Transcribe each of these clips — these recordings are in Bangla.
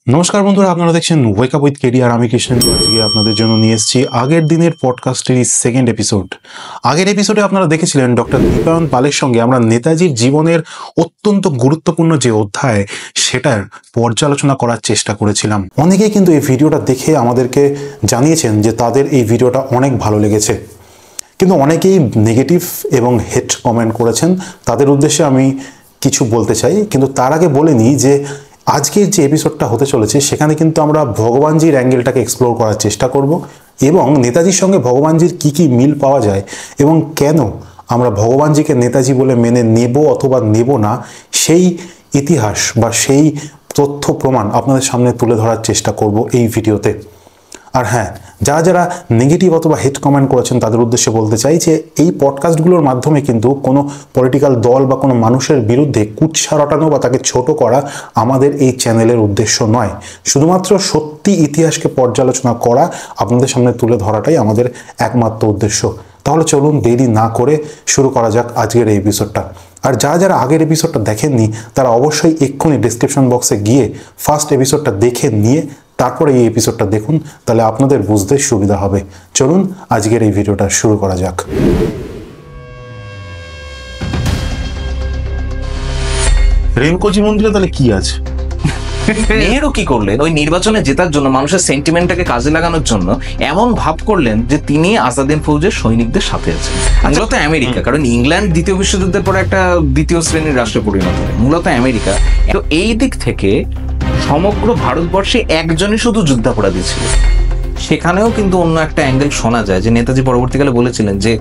নমস্কার বন্ধুরা, আপনারা দেখছেন ওয়েক আপ উইথ কেডি আর আমি কৃষ্ণ। আজকে আপনাদের জন্য নিয়ে এসেছি আগের দিনের পডকাস্টের সেকেন্ড এপিসোড। আগের এপিসোডে আপনারা দেখেছিলেন ডক্টর দীপায়ন পালের সঙ্গে আমরা নেতাজির জীবনের অত্যন্ত গুরুত্বপূর্ণ যে অধ্যায় সেটার পর্যালোচনা করার চেষ্টা করেছিলাম। অনেকেই কিন্তু এই ভিডিওটা দেখে আমাদেরকে জানিয়েছেন যে তাদের এই ভিডিওটা অনেক ভালো লেগেছে, কিন্তু অনেকেই নেগেটিভ এবং হেট কমেন্ট করেছেন। তাদের উদ্দেশ্যে আমি কিছু বলতে চাই, কিন্তু তার আগে বলে নিই যে আজকের যে এপিসোডটা হতে চলেছে সেখানে কিন্তু আমরা ভগবানজির অ্যাঙ্গেলটাকে এক্সপ্লোর করার চেষ্টা করব এবং নেতাজির সঙ্গে ভগবানজির কি কি মিল পাওয়া যায় এবং কেন আমরা ভগবানজিকে নেতাজি বলে মেনে নেব অথবা নেব না, সেই ইতিহাস বা সেই তথ্য প্রমাণ আপনাদের সামনে তুলে ধরার চেষ্টা করব এই ভিডিওতে। আর হ্যাঁ, যারা যারা নেগেটিভ অথবা হেট কমেন্ট করেছেন তাদের উদ্দেশ্যে বলতে চাই যে এই পডকাস্টগুলোর মাধ্যমে কিন্তু কোনো পলিটিক্যাল দল বা কোনো মানুষের বিরুদ্ধে কুৎসা রটানো বা তাকে ছোট করা আমাদের এই চ্যানেলের উদ্দেশ্য নয়। শুধুমাত্র সত্যি ইতিহাসকে পর্যালোচনা করা, আপনাদের সামনে তুলে ধরাটাই আমাদের একমাত্র উদ্দেশ্য। তাহলে চলুন দেরি না করে শুরু করা যাক আজকের এই এপিসোডটা। আর যারা যারা আগের এপিসোডটা দেখেননি তারা অবশ্যই এক্ষুনি ডিসক্রিপশন বক্সে গিয়ে ফার্স্ট এপিসোডটা দেখে নিয়ে তারপরে এই এপিসোডটা দেখুন, তাহলে আপনাদের বুঝতে সুবিধা হবে। চলুন আজকের এই ভিডিওটা শুরু করা যাক। রেনকোজি মন্দিরে তাহলে কি আছে? নেহেরু কি করলেন? ওই নির্বাচনে জেতার জন্য, মানুষের সেন্টিমেন্টটাকে কাজে লাগানোর জন্য এমন ভাব করলেন যে তিনি আজাদিন ফৌজের সৈনিকদের সাথে আছেন। মূলত আমেরিকা, কারণ ইংল্যান্ড দ্বিতীয় বিশ্বযুদ্ধের পর একটা দ্বিতীয় শ্রেণীর রাষ্ট্রে পরিণত হয়, মূলত আমেরিকা। তো এই দিক থেকে সমগ্র ভারতবর্ষে একজনই শুধু যুদ্ধাপরাধী ছিল। সেখানেও কিন্তু অন্য একটা অ্যাঙ্গেল শোনা যায় যে নেতাজি পরবর্তীকালে বলেছিলেন যে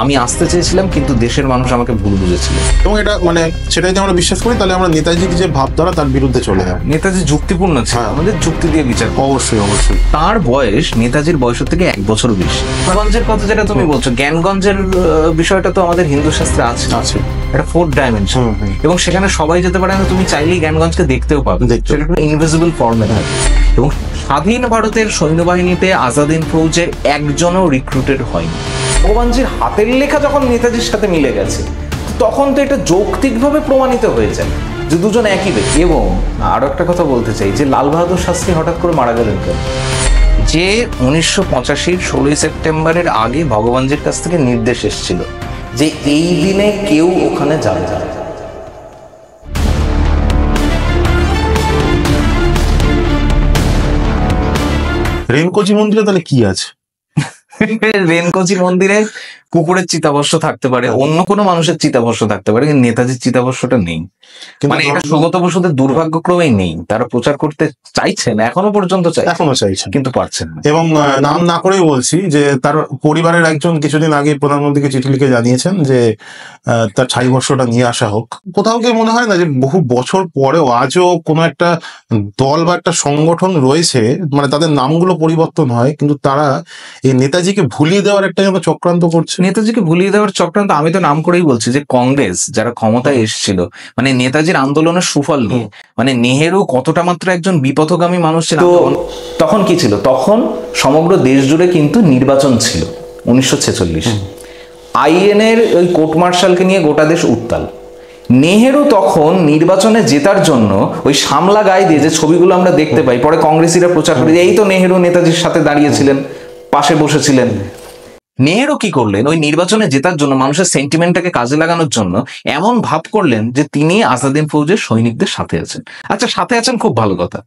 আমি আসতে চেয়েছিলাম কিন্তু দেশের মানুষ আমাকে ভুল বুঝেছিল। এবং এটা মানে সেটাই যদি আমরা বিশ্বাস করি তাহলে আমরা নেতাজির যে ভাবধারা তার বিরুদ্ধে চলে যাব। নেতাজি যুক্তিপূর্ণ ছিল, আমাদের যুক্তি দিয়ে বিচার। অবশ্যই অবশ্যই। তার বয়স নেতাজির বয়সের থেকে 1 বছর বেশি। জ্ঞানগঞ্জের কথা যেটা তুমি বলছো, জ্ঞানগঞ্জের বিষয়টা তো আমাদের হিন্দু শাস্ত্রে আছে, একটা 4th ডাইমেনশন, এবং সেখানে সবাই যেতে পারে না। তুমি চাইলেই জ্ঞানগঞ্জকে দেখতেও পাবে, সেটা একটা ইনভিজিবল ফর্মে থাকে। এবং স্বাধীন ভারতের সৈন্যবাহিনীতে আজাদিন ফৌজের একজনও রিক্রুটেড হয়নি। ভগবানজির হাতের লেখা যখন নেতাজির সাথে মিলে গেছে তখন তো এটা যৌক্তিকভাবে প্রমাণিত হয়ে যায় যে দুজন একই ব্যক্তি। এবং আরো একটা কথা বলতে চাই যে লাল বাহাদুর শাস্ত্রী হঠাৎ করে মারা গেলেন কেন? যে 1985 16 সেপ্টেম্বরের আগে ভগবানজির কাছ থেকে নির্দেশ এসেছিল যে এই দিনে কেউ ওখানে যাবে না। রেনকোজি মন্দিরে তাহলে কি আছে? রেনকোজি মন্দিরে কুকুরের চিতাভস্য থাকতে পারে, অন্য কোনো মানুষের চিতাভস্য থাকতে পারে, কিন্তু নেতাজির চিতাভস্যটা নেই। মানে এটা সুগত বসুদের দুর্ভাগ্যক্রমেই নেই। তারা প্রচার করতে চাইছেন, এখনো চাইছেন কিন্তু পারছেন না। এবং নাম না করেই বলছি যে তার পরিবারের একজন কিছুদিন আগে প্রধানমন্ত্রীকে চিঠি লিখে জানিয়েছেন যে তার ছাই বর্ষটা নিয়ে আসা হোক। কোথাও কি মনে হয় না যে বহু বছর পরেও আজও কোনো একটা দল বা একটা সংগঠন রয়েছে, মানে তাদের নামগুলো পরিবর্তন হয় কিন্তু তারা এই নেতাজিকে ভুলিয়ে দেওয়ার একটা যেন চক্রান্ত করছে? নেতাজিকে ভুলিয়ে দেওয়ার চক্রান্ত আমি তো নাম করেই বলছি যে কংগ্রেস যারা ক্ষমতায় এসেছিল, মানে নেতাজির আন্দোলনের সুফল নিয়ে, মানে নেহেরু কতটা মাত্র একজন বিপথগামী মানুষ ছিল। তখন কি ছিল? তখন সমগ্র দেশ জুড়ে কিন্তু নির্বাচন ছিল 1946। আইএনএর ওই কোর্ট মার্শালকে নিয়ে গোটা দেশ উত্তাল। নেহেরু তখন নির্বাচনে জেতার জন্য ওই সামলা গায়ে দিয়ে যে ছবিগুলো আমরা দেখতে পাই, পরে কংগ্রেসিরা প্রচার করে যে এই তো নেহেরু নেতাজির সাথে দাঁড়িয়েছিলেন, পাশে বসেছিলেন। নেহেরু কি করলেন? ওই নির্বাচনে জেতার জন্য, মানুষের সেন্টিমেন্টটাকে কাজে লাগানোর জন্য এমন ভাব করলেন যে তিনি আজাদিন ফৌজের সৈনিকদের সাথে আছেন। আচ্ছা, সাথে আছেন, খুব ভালো কথা।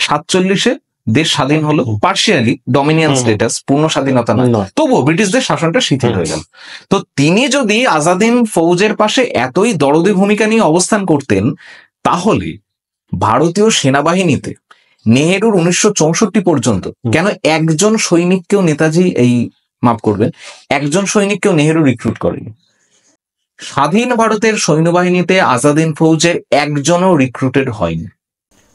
47-এ দেশ স্বাধীন হলো, পার্শিয়ালি ডমিনিয়ন স্টেটাস, পূর্ণ স্বাধীনতা নয়, তবুও ব্রিটিশদের শাসনটা শিথিল হয়ে গেল। তো তিনি যদি আজাদিন ফৌজের পাশে এতই দরদী ভূমিকা নিয়ে অবস্থান করতেন, তাহলে ভারতীয় সেনাবাহিনীতে নেহেরুর 1964 পর্যন্ত কেন একজন সৈনিককেও নেতাজি একজন সৈনিককেও নেহেরু রিক্রুট করেনি? স্বাধীন ভারতের সৈন্যবাহিনীতে আজাদিন ফৌজের একজনও রিক্রুটেড হয়নি।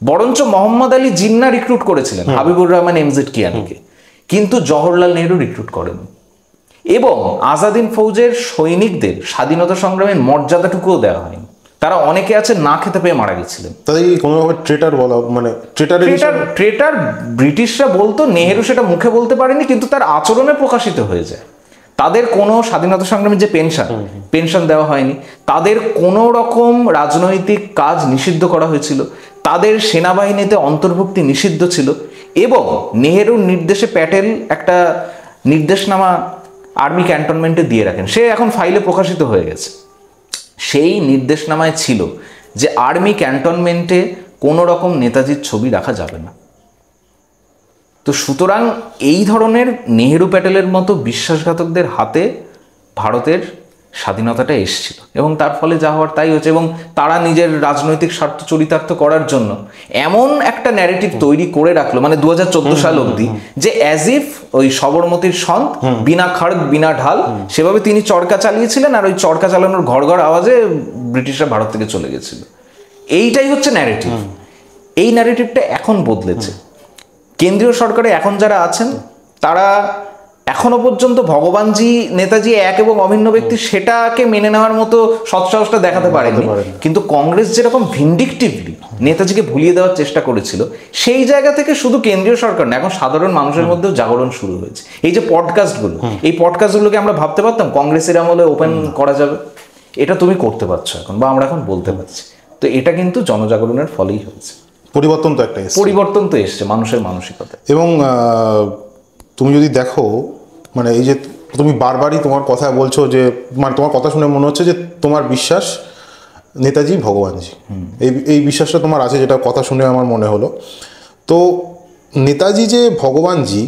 বরঞ্চ মোহাম্মদ আলী জিন্নাহ রিক্রুট করেছিলেন হাবিবুর রহমান এমজেড কিয়ানিকে, কিন্তু জওহরলাল নেহেরু রিক্রুট করেন। এবং আজাদিন ফৌজের সৈনিকদের স্বাধীনতা সংগ্রামের মর্যাদাটুকুও দেওয়া হয়নি। তারা অনেকে আছে না খেতে পেয়ে মারা গেছিলেন। তাদেরকে কোনোভাবে ট্রেটার বলা, মানে ট্রেটার ব্রিটিশরা বলতো, নেহেরু সেটা মুখে বলতে পারেনি কিন্তু তার আচরণে প্রকাশিত হয়ে যায়। তাদের কোনো স্বাধীনতা সংগ্রামের যে পেনশন দেওয়া হয়নি, তাদের কোনো রকম রাজনৈতিক কাজ নিষিদ্ধ করা হয়েছিল, তাদের সেনাবাহিনীতে অন্তর্ভুক্তি নিষিদ্ধ ছিল এবং নেহেরুর নির্দেশে প্যাটেল একটা নির্দেশনামা আর্মি ক্যান্টনমেন্টে দিয়ে রাখেন, সে এখন ফাইলে প্রকাশিত হয়ে গেছে। সেই নির্দেশনামায় ছিল যে আর্মি ক্যান্টনমেন্টে কোনো রকম নেতাজির ছবি রাখা যাবে না। তো সুতরাং এই ধরনের নেহেরু প্যাটেলের মতো বিশ্বাসঘাতকদের হাতে ভারতের স্বাধীনতাটা এসেছিল এবং তার ফলে যা হওয়ার তাই হচ্ছে। এবং তারা নিজের রাজনৈতিক স্বার্থ চরিতার্থ করার জন্য এমন একটা ন্যারেটিভ তৈরি করে রাখলো, মানে 2014 সাল অবধি, যে অ্যাজ ইফ ওই সবরমতীর সন্ত বিনা খড়গ বিনা ঢাল সেভাবে তিনি চরকা চালিয়েছিলেন, আর ওই চরকা চালানোর ঘর ঘর আওয়াজে ব্রিটিশরা ভারত থেকে চলে গেছিল। এইটাই হচ্ছে ন্যারেটিভ। এই ন্যারেটিভটা এখন বদলেছে। কেন্দ্রীয় সরকারে এখন যারা আছেন তারা এখনো পর্যন্ত ভগবানজি নেতাজি এক এবং অভিন্ন ব্যক্তি সেটাকে মেনে নেওয়ার মতো সৎসাহসটা দেখাতে পারেনি। কিন্তু কংগ্রেস যেরকম ভিন্ডিকটিভলি নেতাজিকে ভুলিয়ে দেওয়ার চেষ্টা করেছিল, সেই জায়গা থেকে শুধু কেন্দ্রীয় সরকার না, এখন সাধারণ মানুষের মধ্যেও জাগরণ শুরু হয়েছে। এই যে পডকাস্টগুলো, এই পডকাস্টগুলোকে আমরা ভাবতে পারতাম কংগ্রেসের আমলে ওপেন করা যাবে? এটা তুমি করতে পারছো এখন, বা আমরা এখন বলতে পারছি। তো এটা কিন্তু জনজাগরণের ফলেই হয়েছে। পরিবর্তন তো একটা পরিবর্তন তো এসছে মানুষের মানসিকতা। এবং তুমি যদি দেখো, মানে এই যে তুমি বারবারই তোমার কথা বলছো যে, মানে তোমার কথা শুনে মনে হচ্ছে যে তোমার বিশ্বাস নেতাজি ভগবানজি, এই বিশ্বাসটা তোমার আছে, যেটা কথা শুনে আমার মনে হলো। তো নেতাজি যে ভগবানজি,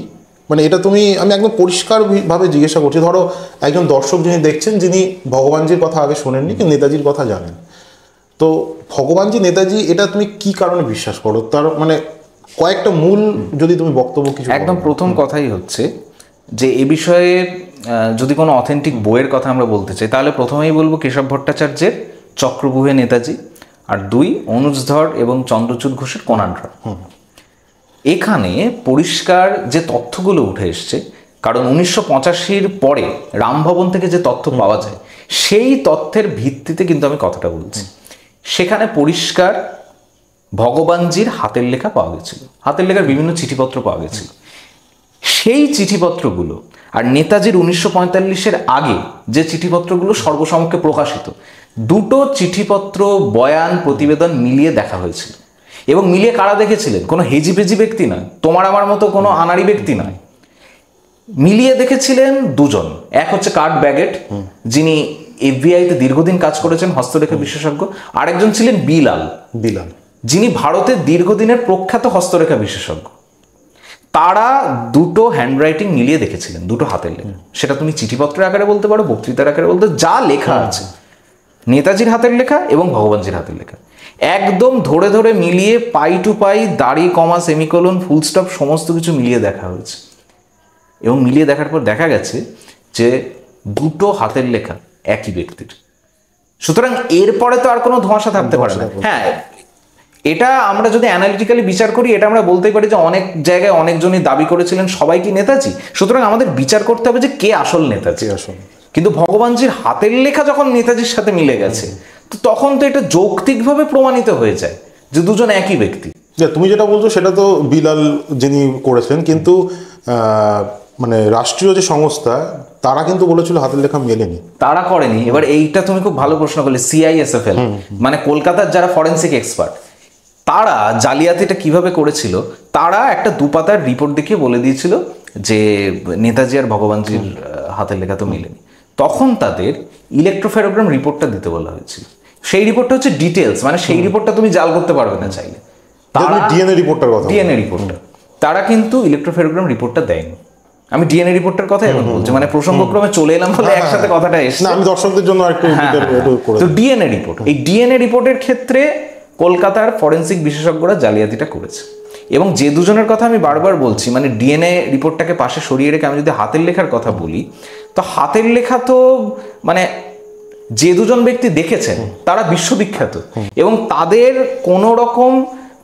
মানে এটা আমি একদম পরিষ্কারভাবে জিজ্ঞাসা করছি। ধরো একজন দর্শক যিনি দেখছেন, যিনি ভগবানজির কথা আগে শোনেননি কিন্তু নেতাজির কথা জানেন, তো ভগবানজি নেতাজি এটা তুমি কি কারণে বিশ্বাস করো? তার মানে কয়েকটা মূল যদি তুমি বক্তব্য কিছু। একদম প্রথম কথাই হচ্ছে যে এ বিষয়ে যদি কোনো অথেন্টিক বইয়ের কথা আমরা বলতে চাই, তাহলে প্রথমেই বলবো কেশব ভট্টাচার্যের চক্রব্যূহে নেতাজি, আর 2 অনুজ ধর এবং চন্দ্রচূড় ঘোষের কোনানরা। এখানে পরিষ্কার যে তথ্যগুলো উঠে এসছে, কারণ 1985-র পরে রামভবন থেকে যে তথ্য পাওয়া যায় সেই তথ্যের ভিত্তিতে কিন্তু আমি কথাটা বলছি। সেখানে পরিষ্কার ভগবানজির হাতের লেখা পাওয়া গেছিল, হাতের লেখার বিভিন্ন চিঠিপত্র পাওয়া গেছিল। সেই চিঠিপত্রগুলো আর নেতাজির 1945-এর আগে যে চিঠিপত্রগুলো সর্বসমক্ষে প্রকাশিত, দুটো চিঠিপত্র, বয়ান, প্রতিবেদন মিলিয়ে দেখা হয়েছিল। এবং মিলিয়ে কারা দেখেছিলেন? কোনো হেজিপেজি ব্যক্তি নয়, তোমার আমার মতো কোনো আনাড়ি ব্যক্তি নয়। মিলিয়ে দেখেছিলেন দুজন। এক হচ্ছে কার্ট ব্যাগেট, যিনি এফবিআইতে দীর্ঘদিন কাজ করেছেন, হস্তরেখা বিশেষজ্ঞ। আরেকজন ছিলেন বিলাল, যিনি ভারতের দীর্ঘদিনের প্রখ্যাত হস্তরেখা বিশেষজ্ঞ। তারা দুটো হ্যান্ডরাইটিং মিলিয়ে দেখেছিলেন, দুটো হাতের লেখা। সেটা তুমি চিঠিপত্রের আকারে বলতে পারো, বক্তৃতার আকারে বলতে, যা লেখা আছে নেতাজির হাতের লেখা এবং ভগবানজির হাতের লেখা একদম ধরে ধরে মিলিয়ে পাই টু পাই, দাড়ি, কমা, সেমিকোলন, ফুল স্টপ সমস্ত কিছু মিলিয়ে দেখা হয়েছে। এবং মিলিয়ে দেখার পর দেখা গেছে যে দুটো হাতের লেখা একই ব্যক্তির। সুতরাং এরপরে তো আর কোনো ধোঁয়াশা থাকতে পারে না। হ্যাঁ, এটা আমরা যদি অ্যানালিটিক্যালি বিচার করি, এটা আমরা বলতেই পারি যে অনেক জায়গায় অনেকজনই দাবি করেছিলেন সবাই কি নেতাজি। সুতরাং আমাদের বিচার করতে হবে যে কে আসল নেতাজি। কিন্তু ভগবানজির হাতের লেখা যখন নেতাজির সাথে মিলে গেছে, তো তখন তো এটা যৌক্তিকভাবে প্রমাণিত হয়ে যায় যে দুজন একই ব্যক্তি। তুমি যেটা বলছো সেটা তো বিলাল যিনি করেছিলেন, কিন্তু মানে রাষ্ট্রীয় যে সংস্থা তারা কিন্তু বলেছিল হাতের লেখা মেলেনি, তারা করেনি। এবার এইটা তুমি খুব ভালো প্রশ্ন করলে। CISFL মানে কলকাতার যারা ফরেন্সিক এক্সপার্ট, তারা জালিয়াতিটা কিভাবে করেছিল, তারা একটা 2 পাতার রিপোর্ট দেখিয়ে বলে দিয়েছিল যে নেতাজি আর ভগবানজির হাতের লেখা তো মেলেনি। তখন তাদের ইলেকট্রোফেরোগ্রাম রিপোর্টটা দিতে বলা হয়েছিল। সেই রিপোর্টটা হচ্ছে ডিটেলস, মানে সেই রিপোর্টটা তুমি জাল করতে পারবে না চাইলে। তারা ডিএনএ রিপোর্টটার কথা, ডিএনএ রিপোর্টটা তারা কিন্তু ইলেকট্রোফেরোগ্রাম রিপোর্টটা দেয়নি। আমি ডিএনএ রিপোর্টের কথা এখন বলছি, মানে প্রসঙ্গক্রমে চলে এলাম বলে একসাথে কথাটা এসেছে। আমি দর্শকদের জন্য একটু তো ডিএনএ রিপোর্ট, এই ডিএনএ রিপোর্টের ক্ষেত্রে কলকাতার ফরেন্সিক বিশেষজ্ঞরা জালিয়াতিটা করেছে। এবং যে দুজনের কথা আমি বারবার বলছি, মানে ডিএনএ রিপোর্টটাকে পাশে সরিয়ে রেখে আমি যদি হাতের লেখার কথা বলি, তো হাতের লেখা তো মানে যে দুজন ব্যক্তি দেখেছেন তারা বিশ্ববিখ্যাত এবং তাদের কোনো রকম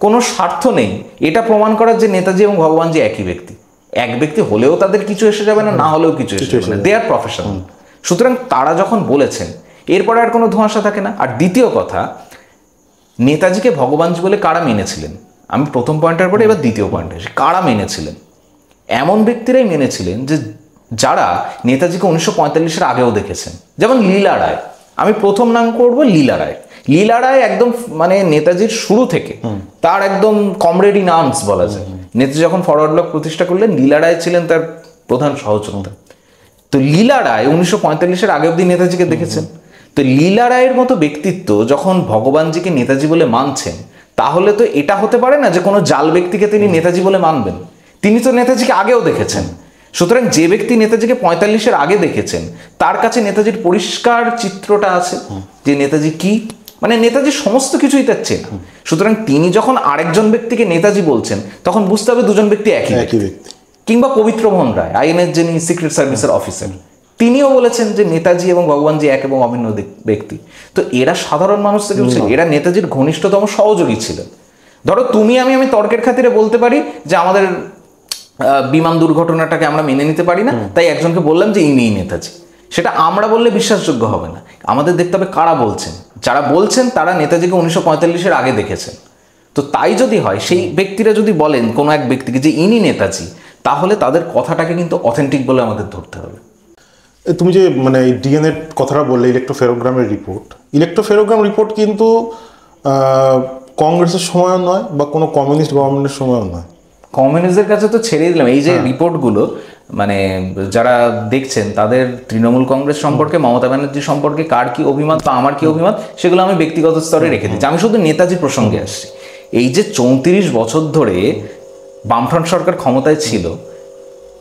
কোনো স্বার্থ নেই এটা প্রমাণ করার যে নেতাজি এবং ভগবানজি একই ব্যক্তি। এক ব্যক্তি হলেও তাদের কিছু এসে যাবে না, না হলেও কিছু এসে যাবে না, দে আর প্রফেশনাল। সুতরাং তারা যখন বলেছেন এরপরে আর কোনো ধোঁয়াশা থাকে না। আর দ্বিতীয় কথা, নেতাজিকে ভগবানজি বলে কারা মেনেছিলেন, আমি প্রথম পয়েন্টের পরে এবার দ্বিতীয় পয়েন্টে আসি। কারা মেনেছিলেন? এমন ব্যক্তিরাই মেনেছিলেন যে যারা নেতাজিকে 1945-এর আগেও দেখেছেন, যেমন লীলা রায়। আমি প্রথম নাম করব লীলা রায়। লীলা রায় একদম মানে নেতাজির শুরু থেকে তার একদম কমরেড ইন আর্মস বলা যায়। নেতাজি যখন ফরওয়ার্ড ব্লক প্রতিষ্ঠা করলেন, লীলা রায় ছিলেন তার প্রধান সহযোদ্ধা। তো লীলা রায় 1945-এর আগে অব্দি নেতাজিকে দেখেছেন। তো লীলা রায়ের মতো ব্যক্তিত্ব যখন ভগবানজিকে নেতাজি বলে মানছেন, তাহলে তো এটা হতে পারে না যে কোনো জাল ব্যক্তিকে তিনি নেতাজি বলে মানবেন। তিনি তো নেতাজিকে আগেও দেখেছেন। সুতরাং যে ব্যক্তি নেতাজিকে 45-এর আগে দেখেছেন, তার কাছে নেতাজির পরিষ্কার চিত্রটা আছে যে নেতাজি কি, মানে নেতাজির সমস্ত কিছুই তার চেনা। সুতরাং তিনি যখন আরেকজন ব্যক্তিকে নেতাজি বলছেন, তখন বুঝতে হবে দুজন ব্যক্তি একই ব্যক্তি। কিংবা পবিত্রমোহন রায়, আইএনএস যিনি সিক্রেট সার্ভিসের অফিসার, তিনিও বলেছেন যে নেতাজি এবং ভগবানজি এক এবং অভিন্ন ব্যক্তি। তো এরা সাধারণ মানুষ থেকে ছিল, এরা নেতাজির ঘনিষ্ঠতম সহযোগী ছিলেন। ধরো তুমি আমি তর্কের খাতিরে বলতে পারি যে আমাদের বিমান দুর্ঘটনাটাকে আমরা মেনে নিতে পারি না, তাই একজনকে বললাম যে ইনি নেতাজি। সেটা আমরা বললে বিশ্বাসযোগ্য হবে না, আমাদের দেখতে হবে কারা বলছেন। যারা বলছেন তারা নেতাজিকে 1945-এর আগে দেখেছেন। তো তাই যদি হয়, সেই ব্যক্তিরা যদি বলেন কোনো এক ব্যক্তিকে যে ইনি নেতাজি, তাহলে তাদের কথাটাকে কিন্তু অথেন্টিক বলে আমাদের ধরতে হবে। তুমি যে মানে ডিএনএ কথাটা বললে, ইলেকট্রোফেরোগ্রামের রিপোর্ট কিন্তু কংগ্রেসের সময়ও নয় বা কোনো কমিউনিস্ট গভর্নমেন্টের সময়ও নয়। কমিউনিস্টদের কাছে তো ছেড়েই দিলাম। এই যে রিপোর্টগুলো মানে যারা দেখছেন, তাদের তৃণমূল কংগ্রেস সম্পর্কে, মমতা ব্যানার্জি সম্পর্কে কার কি অভিমত বা আমার কি অভিমত, সেগুলো আমি ব্যক্তিগত স্তরে রেখে দিচ্ছি। আমি শুধু নেতাজি প্রসঙ্গে আসছি। এই যে 34 বছর ধরে বামফ্রন্ট সরকার ক্ষমতায় ছিল,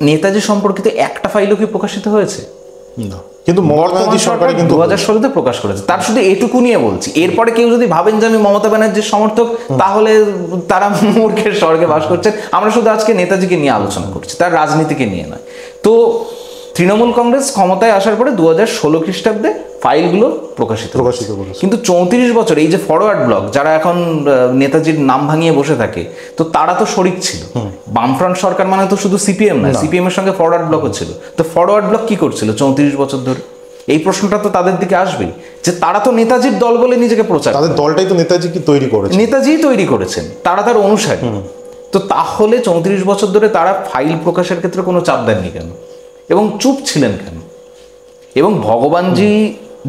নেতাজি সম্পর্কিত একটা ফাইলও কি প্রকাশিত হয়েছে? না, কিন্তু মমতা সরকার কিন্তু 2016-তে প্রকাশ করেছে। তার শুধু এটুকু নিয়ে বলছি। এরপরে কেউ যদি ভাবেন যে আমি মমতা ব্যানার্জির সমর্থক, তাহলে তারা মূর্খের স্বর্গে বাস করছেন। আমরা শুধু আজকে নেতাজিকে নিয়ে আলোচনা করছি, তার রাজনীতিকে নিয়ে নয়। তো তৃণমূল কংগ্রেস ক্ষমতায় আসার পরে 2016 খ্রিস্টাব্দে ফাইলগুলো প্রকাশিত করেছে। কিন্তু 34 বছর এই যে ফরওয়ার্ড ব্লক, যারা এখন নেতাজির নাম ভাঙিয়ে বসে থাকে, তো তারা তো শরিক ছিল। বামফ্রন্ট সরকার মানে তো শুধু সিপিএম নয়, সিপিএম এর সঙ্গে ফরওয়ার্ড ব্লকও ছিল। তো ফরওয়ার্ড ব্লক কি করছিল 34 বছর ধরে? এই প্রশ্নটা তো তাদের দিকে আসবেই, যে তারা তো নেতাজির দল বলে নিজেকে প্রচার, তাদের দলটাই তো নেতাজি কি তৈরি করেছে, নেতাজিই তৈরি করেছেন, তারা তার অনুসারী। তো তাহলে 34 বছর ধরে তারা ফাইল প্রকাশের ক্ষেত্রে কোনো চাপ দেননি কেন, এবং চুপ ছিলেন কেন? এবং ভগবানজি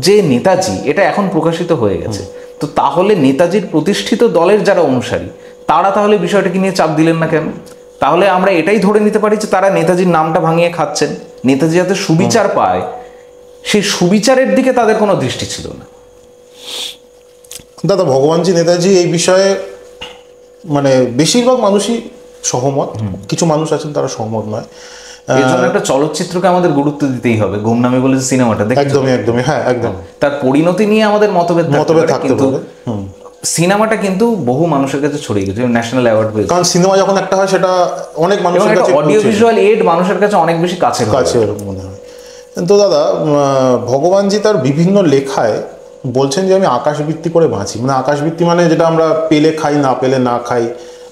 যে নেতাজি, এটা এখন প্রকাশিত হয়ে গেছে। তো তাহলে নেতাজির প্রতিষ্ঠিত দলের যারা অনুসারী, তারা তাহলে বিষয়টাকে নিয়ে চাপ দিলেন না কেন? তাহলে আমরা এটাই ধরে নিতে পারি যে তারা নেতাজির নামটা ভাঙিয়ে খাচ্ছেন। নেতাজি যাতে সুবিচার পায়, সেই সুবিচারের দিকে তাদের কোনো দৃষ্টি ছিল না। দাদা, ভগবানজি নেতাজি এই বিষয়ে মানে বেশিরভাগ মানুষই সহমত, কিছু মানুষ আছেন তারা সহমত নয়। এর জন্য একটা চলচ্চিত্রকে আমাদের গুরুত্ব দিতেই হবে, গুমনামি বলে সিনেমাটা দেখে। একদমই হ্যাঁ, একদম। তার পরিণতি নিয়ে আমাদের মতভেদ থাকতে পারে। সিনেমাটা কিন্তু বহু মানুষের কাছে ছড়িয়ে গেছে, ন্যাশনাল অ্যাওয়ার্ড পেয়েছে। কারণ সিনেমা যখন একটা হয়, সেটা অনেক মানুষের কাছে, অডিও ভিজুয়াল এড মানুষের কাছে অনেক বেশি কাছে মনে হয়। তো দাদা, ভগবানজি তার বিভিন্ন লেখায় বলছেন যে আমি আকাশবৃত্তি করে বাঁচি। মানে আকাশবৃত্তি মানে যেটা আমরা পেলে খাই, না পেলে না খাই,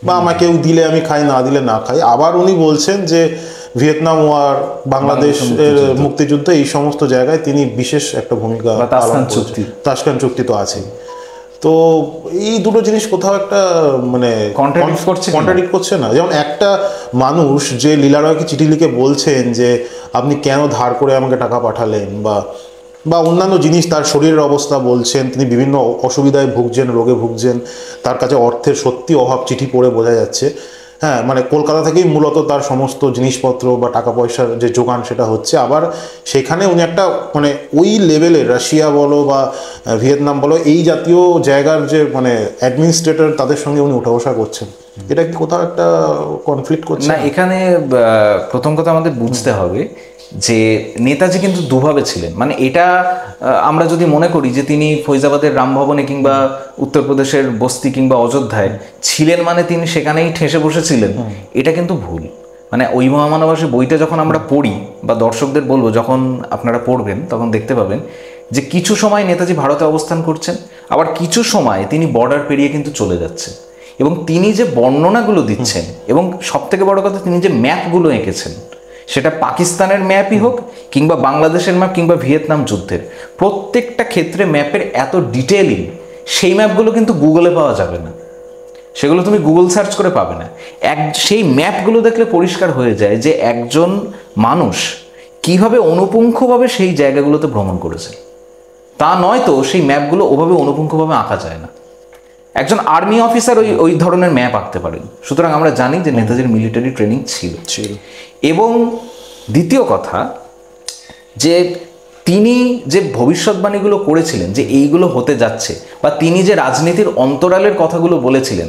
বা আমাকে কেউ দিলে আমি খাই, না দিলে না খাই। আবার উনি বলছেন যে ভিয়েতনাম ওয়ার, বাংলাদেশের মুক্তিযুদ্ধ, এই সমস্ত জায়গায় তিনি বিশেষ একটা ভূমিকা পালন করছেন। তাসখান চুক্তি তো আছেই। তো এই দুটো জিনিস কোথাও একটা মানে কন্ট্রাডিক্ট করছে না? যেমন একটা মানুষ যে লীলা রায়কে চিঠি লিখে বলছেন যে আপনি কেন ধার করে আমাকে টাকা পাঠালেন, বা অন্যান্য জিনিস, তার শরীরের অবস্থা বলছেন, তিনি বিভিন্ন অসুবিধায় ভুগছেন, রোগে ভুগছেন, তার কাছে অর্থের সত্যি অভাব চিঠি পড়ে বোঝা যাচ্ছে। হ্যাঁ, মানে কলকাতা থেকেই মূলত তার সমস্ত জিনিসপত্র বা টাকা পয়সার যে যোগান সেটা হচ্ছে। আবার সেখানে উনি একটা মানে ওই লেভেলের রাশিয়া বলো বা ভিয়েতনাম বলো, এই জাতীয় জায়গার যে মানে অ্যাডমিনিস্ট্রেটর, তাদের সঙ্গে উনি উঠা বসা করছেন। এটা কি কোথাও একটা কনফ্লিক্ট করছে না? এখানে প্রথম কথা আমাদের বুঝতে হবে যে নেতাজি কিন্তু দুভাবে ছিলেন। মানে এটা আমরা যদি মনে করি যে তিনি ফৈজাবাদের রামভবনে কিংবা উত্তরপ্রদেশের বস্তি কিংবা অযোধ্যায় ছিলেন মানে তিনি সেখানেই ঠেসে বসেছিলেন, এটা কিন্তু ভুল। মানে ওই মহামানবাসী বইটা যখন আমরা পড়ি, বা দর্শকদের বলবো যখন আপনারা পড়বেন, তখন দেখতে পাবেন যে কিছু সময় নেতাজি ভারতে অবস্থান করছেন, আবার কিছু সময় তিনি বর্ডার পেরিয়ে কিন্তু চলে যাচ্ছেন। এবং তিনি যে বর্ণনাগুলো দিচ্ছেন, এবং সবথেকে বড় কথা, তিনি যে ম্যাপগুলো এঁকেছেন, সেটা পাকিস্তানের ম্যাপই হোক কিংবা বাংলাদেশের ম্যাপ কিংবা ভিয়েতনাম যুদ্ধের, প্রত্যেকটা ক্ষেত্রে ম্যাপের এত ডিটেইলিং, সেই ম্যাপগুলো কিন্তু গুগলে পাওয়া যাবে না, সেগুলো তুমি গুগল সার্চ করে পাবে না। সেই ম্যাপগুলো দেখলে পরিষ্কার হয়ে যায় যে একজন মানুষ কিভাবে অনুপুঙ্খভাবে সেই জায়গাগুলোতে ভ্রমণ করেছে। তা নয় তো সেই ম্যাপগুলো ওভাবে অনুপুঙ্খভাবে আঁকা যায় না। একজন আর্মি অফিসার ওই ধরনের ম্যাপ আঁকতে পারেন। সুতরাং আমরা জানি যে নেতাজির মিলিটারি ট্রেনিং ছিল। এবং দ্বিতীয় কথা, যে তিনি যে ভবিষ্যৎবাণীগুলো করেছিলেন যে এইগুলো হতে যাচ্ছে, বা তিনি যে রাজনীতির অন্তরালের কথাগুলো বলেছিলেন,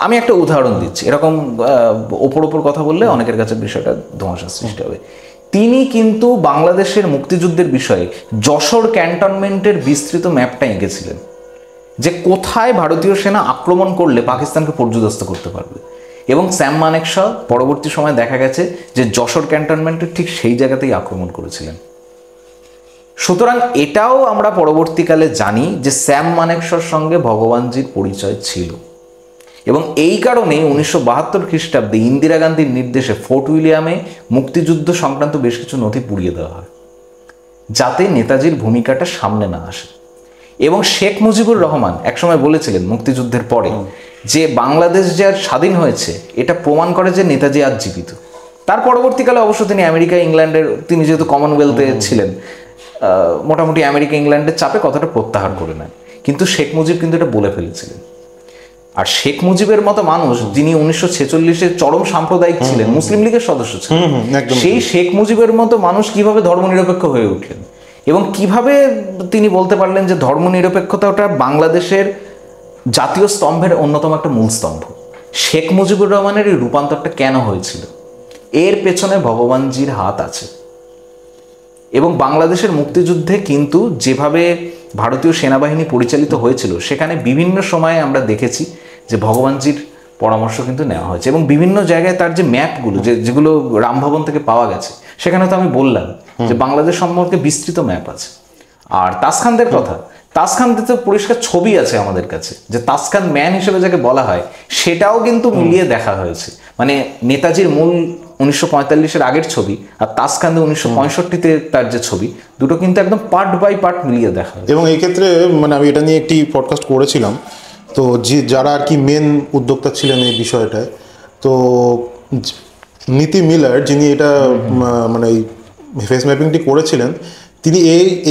আমি একটা উদাহরণ দিচ্ছি, এরকম ওপর কথা বললে অনেকের কাছে বিষয়টা ধোঁয়াশার সৃষ্টি হবে। তিনি কিন্তু বাংলাদেশের মুক্তিযুদ্ধের বিষয়ে যশোর ক্যান্টনমেন্টের বিস্তৃত ম্যাপটা এঁকেছিলেন, যে কোথায় ভারতীয় সেনা আক্রমণ করলে পাকিস্তানকে পর্যুদস্ত করতে পারবে। এবং স্যাম মানেকশা পরবর্তী সময় দেখা গেছে যে যশোর ক্যান্টনমেন্টের ঠিক সেই জায়গাতেই আক্রমণ করেছিলেন। সুতরাং এটাও আমরা পরবর্তীকালে জানি যে স্যাম মানেকশার সঙ্গে ভগবানজির পরিচয় ছিল। এবং এই কারণে 1972 খ্রিস্টাব্দে ইন্দিরা গান্ধীর নির্দেশে ফোর্ট উইলিয়ামে মুক্তিযুদ্ধ সংক্রান্ত বেশ কিছু নথি পুড়িয়ে দেওয়া হয়, যাতে নেতাজির ভূমিকাটা সামনে না আসে। এবং শেখ মুজিবুর রহমান একসময় বলেছিলেন মুক্তিযুদ্ধের পরে যে বাংলাদেশ যে আর স্বাধীন হয়েছে এটা প্রমাণ করে যে নেতাজি আজ জীবিত। তার পরবর্তীকালে অবশ্য তিনি আমেরিকা ইংল্যান্ডের, তিনি যেহেতু কমনওয়েলথে ছিলেন, মোটামুটি আমেরিকা ইংল্যান্ডের চাপে কথাটা প্রত্যাহার করে নেন। কিন্তু শেখ মুজিব কিন্তু এটা বলে ফেলেছিলেন। আর শেখ মুজিবের মতো মানুষ, যিনি 1946-এ চরম সাম্প্রদায়িক ছিলেন, মুসলিম লীগের সদস্য ছিলেন, সেই শেখ মুজিবের মতো মানুষ কিভাবে ধর্মনিরপেক্ষ হয়ে উঠলেন এবং কিভাবে তিনি বলতে পারলেন যে ধর্মনিরপেক্ষতাটা বাংলাদেশের জাতীয় স্তম্ভের অন্যতম একটা মূল স্তম্ভ। শেখ মুজিবুর রহমানের এই রূপান্তরটা কেন হয়েছিল, এর পেছনে ভগবানজির হাত আছে। এবং বাংলাদেশের মুক্তিযুদ্ধে কিন্তু যেভাবে ভারতীয় সেনাবাহিনী পরিচালিত হয়েছিল, সেখানে বিভিন্ন সময়ে আমরা দেখেছি যে ভগবানজির পরামর্শ কিন্তু নেওয়া হয়েছে। এবং বিভিন্ন জায়গায় তার যে ম্যাপগুলো, যেগুলো রামভবন থেকে পাওয়া গেছে, সেখানে তো আমি বললাম যে বাংলাদেশ সম্পর্কে বিস্তৃত ম্যাপ আছে। আর তাসখানদের কথা, তাসখানদের তো পরিষ্কার ছবি আছে আমাদের কাছে, যে তাসখান ম্যান হিসেবে যাকে বলা হয়, সেটাও কিন্তু মিলিয়ে দেখা হয়েছে। মানে নেতাজির মূল 1945-এর আগের ছবি আর তাসখান্দে 1965-তে তার যে ছবি, দুটো কিন্তু একদম পার্ট বাই পার্ট মিলিয়ে দেখা হয়। এবং এই ক্ষেত্রে মানে আমি এটা নিয়ে একটি পডকাস্ট করেছিলাম, তো যারা আর কি মেন উদ্যোক্তা ছিলেন এই বিষয়টায়, তো নীতি মিলার, যিনি এটা মানে এই ফেস ম্যাপিংটি করেছিলেন, তিনি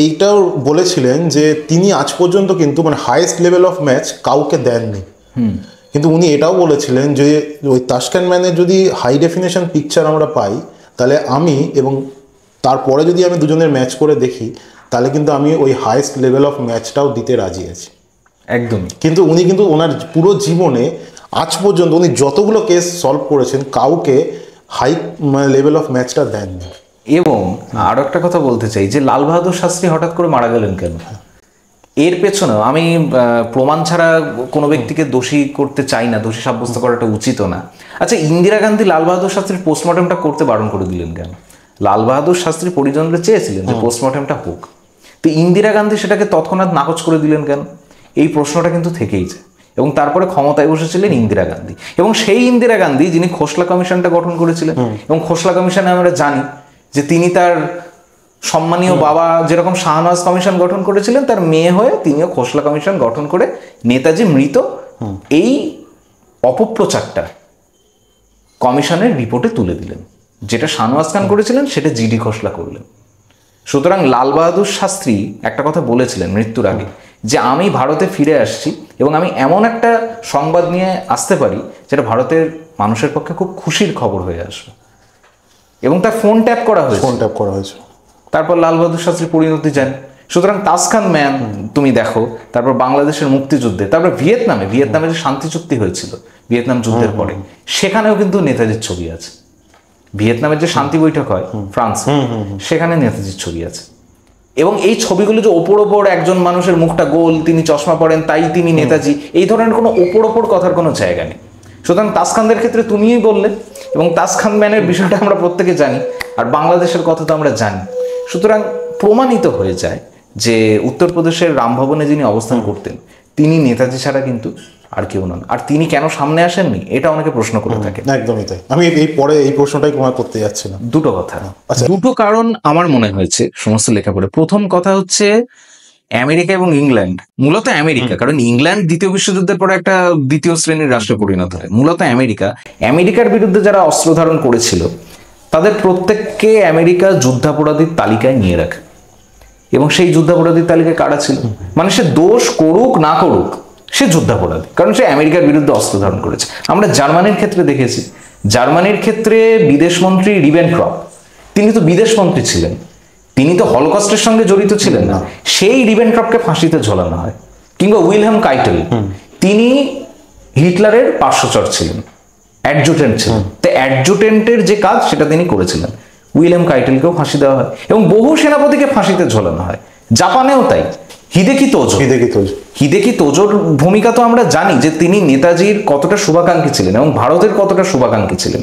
এইটাও বলেছিলেন যে তিনি আজ পর্যন্ত কিন্তু মানে হাইয়েস্ট লেভেল অফ ম্যাচ কাউকে দেননি। কিন্তু উনি এটাও বলেছিলেন যে ওই তাসখান ম্যানের যদি হাই ডেফিনেশন পিকচার আমরা পাই, তাহলে আমি এবং তারপরে যদি আমি দুজনের ম্যাচ করে দেখি, তাহলে কিন্তু আমি ওই হাইয়েস্ট লেভেল অফ ম্যাচটাও দিতে রাজি আছি। একদম। কিন্তু উনি কিন্তু ওনার পুরো জীবনে আজ পর্যন্ত উনি যতগুলো কেস সলভ করেছেন, কাউকে হাই লেভেল অফ ম্যাচটা দেননি। এবং আরো একটা কথা বলতে চাই যে লাল বাহাদুর শাস্ত্রী হঠাৎ করে মারা গেলেন কেন, এর পেছনে আমি প্রমাণ ছাড়া কোনো ব্যক্তিকে দোষী করতে চাই না, দোষী সাব্যস্ত করাটা উচিত না। আচ্ছা, ইন্দিরা গান্ধী লাল বাহাদুর শাস্ত্রীর পোস্টমর্টমটা করতে বারণ করে দিলেন কেন? লাল বাহাদুর শাস্ত্রী পরিজনরা চেয়েছিলেন যে পোস্টমর্টমটা হোক, তো ইন্দিরা গান্ধী সেটাকে তৎক্ষণাৎ নাকচ করে দিলেন কেন? এই প্রশ্নটা কিন্তু থেকেই যায়। এবং তারপরে ক্ষমতায় বসেছিলেন ইন্দিরা গান্ধী, এবং সেই ইন্দিরা গান্ধী যিনি খোসলা কমিশনটা গঠন করেছিলেন। এবং খোসলা কমিশনে আমরা জানি যে তিনি তার সম্মানীয় বাবা যেরকম শাহনওয়াজ কমিশন গঠন করেছিলেন, তার মেয়ে হয়ে তিনিও খোসলা কমিশন গঠন করে নেতাজি মৃত এই অপপ্রচারটা কমিশনের রিপোর্টে তুলে দিলেন। যেটা শাহনওয়াজ খান করেছিলেন সেটা জিডি খোসলা করলেন। সুতরাং লাল বাহাদুর শাস্ত্রী একটা কথা বলেছিলেন মৃত্যুর আগে, যে আমি ভারতে ফিরে আসছি এবং আমি এমন একটা সংবাদ নিয়ে আসতে পারি যেটা ভারতের মানুষের পক্ষে খুব খুশির খবর হয়ে আসবে। এবং তার ফোন ট্যাপ করা হয়েছে। তারপর লাল বাহাদুর শাস্ত্রী পরিণতি যান। সুতরাং তাসখান ম্যান তুমি দেখো, তারপর বাংলাদেশের মুক্তিযুদ্ধে, তারপর ভিয়েতনামে যে শান্তি চুক্তি হয়েছিল ভিয়েতনাম যুদ্ধের পরে, সেখানেও কিন্তু নেতাজির ছবি আছে। ভিয়েতনামের যে শান্তি বৈঠক হয় ফ্রান্স, সেখানে নেতাজির ছবি আছে। এবং এই ছবিগুলো যে ওপর একজন মানুষের মুখটা গোল, তিনি চশমা পরেন, তাই তিনি নেতাজি, এই ধরনের কোনো ওপর কথার কোনো জায়গা নেই। সুতরাং তাসখানদের ক্ষেত্রে তুমিই বললে, এবং তাসখান ম্যানের বিষয়টা আমরা প্রত্যেকে জানি, আর বাংলাদেশের কথা তো আমরা জানি। সুতরাং প্রমাণিত হয়ে যায় যে উত্তরপ্রদেশের রামভবনে যিনি অবস্থান করতেন, তিনি নেতাজি ছাড়া কিন্তু আর কেউ নন। আর তিনি কেন সামনে আসেননি, এটা অনেকে প্রশ্ন করে থাকে। একদমই তাই। আমি এই প্রশ্নটাই করতে যাচ্ছিলাম। দুটো কথা, দুটো কারণ আমার মনে হয়েছে সমস্ত লেখাপড়ে। প্রথম কথা হচ্ছে আমেরিকা এবং ইংল্যান্ড, মূলত আমেরিকা, কারণ ইংল্যান্ড দ্বিতীয় বিশ্বযুদ্ধের পরে একটা দ্বিতীয় শ্রেণীর রাষ্ট্রে পরিণত হয়। মূলত আমেরিকার বিরুদ্ধে যারা অস্ত্র ধারণ করেছিল, তাদের প্রত্যেককে আমেরিকা যুদ্ধাপরাধীর তালিকায় নিয়ে রাখে। এবং সেই যুদ্ধাপরাধীর তালিকায় কারা ছিল? মানে সে দোষ করুক না করুক সে যুদ্ধাপরাধী, কারণ সে আমেরিকার বিরুদ্ধে অস্ত্র ধারণ করেছে। আমরা জার্মানির ক্ষেত্রে দেখেছি, জার্মানির ক্ষেত্রে বিদেশমন্ত্রী রিবেনট্রপ, তিনি তো বিদেশমন্ত্রী ছিলেন, তিনি তো হলোকস্টের সঙ্গে জড়িত ছিলেন না, সেই রিবেনট্রপকে ফাঁসিতে ঝোলানো হয়। কিংবা উইলহেম কাইটেল, তিনি হিটলারের পার্শ্বচর ছিলেন, অ্যাডজুটেন্ট ছিলেন, তো অ্যাডজুটেন্টের যে কাজ সেটা তিনি করেছিলেন। উইলিয়াম কাইটেলকেও ফাঁসি দেওয়া হয় এবং বহু সেনাপতিকে ফাঁসিতে ঝোলানো হয়। জাপানেও তাই। হিদেকি তোজোর ভূমিকা তো আমরা জানি যে তিনি নেতাজির কতটা শুভাকাঙ্ক্ষী ছিলেন এবং ভারতের কতটা শুভাকাঙ্ক্ষী ছিলেন।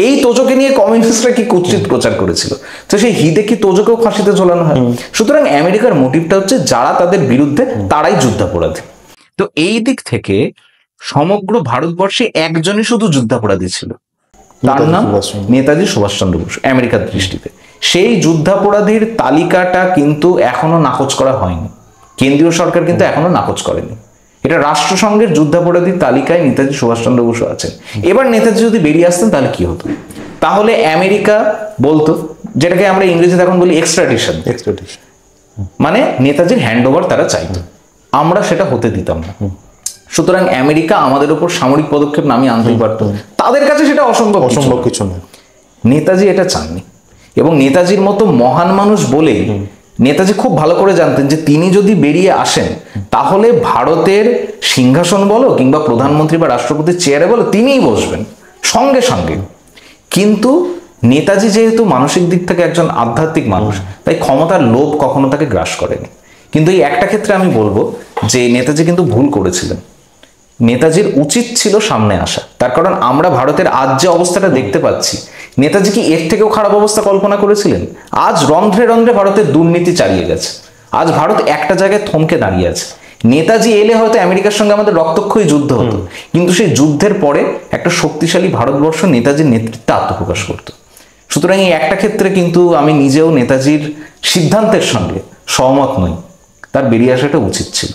এই তোজোকে নিয়ে কমিউনিস্টরা কি কুৎসিত প্রচার করেছিল, তো সেই হিদেকি তোজোকেও ফাঁসিতে ঝোলানো হয়। সুতরাং আমেরিকার মোটিভটা হচ্ছে যারা তাদের বিরুদ্ধে তারাই যুদ্ধাপরাধী। তো এই দিক থেকে সমগ্র ভারতবর্ষে একজনই শুধু যুদ্ধাপরাধী ছিল, তার নাম নেতাজি সুভাষচন্দ্র বসু আমেরিকার দৃষ্টিতে। সেই যুদ্ধাপরাধীর তালিকাটা কিন্তু এখনো নাকচ করা হয়নি, কেন্দ্রীয় সরকার কিন্তু এখনো নাকচ করেনি। এটা রাষ্ট্রসংঘের যুদ্ধাপরাধীর তালিকায় নেতাজি সুভাষচন্দ্র বসু আছেন। এবার নেতাজি যদি বেরিয়ে আসতেন তাহলে কি হতো? তাহলে আমেরিকা বলতো, যেটাকে আমরা ইংরেজিতে এখন বলি এক্সট্রাডিশন, মানে নেতাজির হ্যান্ড ওভার তারা চাইতো, আমরা সেটা হতে দিতাম না। সুতরাং আমেরিকা আমাদের উপর সামরিক পদক্ষেপ নামিয়ে আনতেই পারতো, তাদের কাছে সেটা অসম্ভব কিছু নয়। নেতাজি এটা চাননি, এবং নেতাজির মতো মহান মানুষ বলেই নেতাজি খুব ভালো করে জানতেন যে তিনি যদি বেরিয়ে আসেন তাহলে ভারতের সিংহাসন বলো কিংবা প্রধানমন্ত্রী বা রাষ্ট্রপতির চেয়ারে বলো তিনিই বসবেন সঙ্গে সঙ্গে। কিন্তু নেতাজি যেহেতু মানসিক দিক থেকে একজন আধ্যাত্মিক মানুষ, তাই ক্ষমতার লোভ কখনো তাকে গ্রাস করেনি। কিন্তু এই একটা ক্ষেত্রে আমি বলবো যে নেতাজি কিন্তু ভুল করেছিলেন। নেতাজির উচিত ছিল সামনে আসা, তার কারণ আমরা ভারতের আজ যে অবস্থাটা দেখতে পাচ্ছি, নেতাজি কি এর থেকেও খারাপ অবস্থা কল্পনা করেছিলেন? আজ রন্ধ্রে রন্ধ্রে ভারতের দুর্নীতি চালিয়ে গেছে, আজ ভারত একটা জায়গায় থমকে দাঁড়িয়ে আছে। নেতাজি এলে হয়তো আমেরিকার সঙ্গে আমাদের রক্তক্ষয়ী যুদ্ধ হতো, কিন্তু সেই যুদ্ধের পরে একটা শক্তিশালী ভারতবর্ষ নেতাজির নেতৃত্বে আত্মপ্রকাশ করত। সুতরাং এই একটা ক্ষেত্রে কিন্তু আমি নিজেও নেতাজির সিদ্ধান্তের সঙ্গে সহমত নই, তার বেরিয়ে আসাটা উচিত ছিল।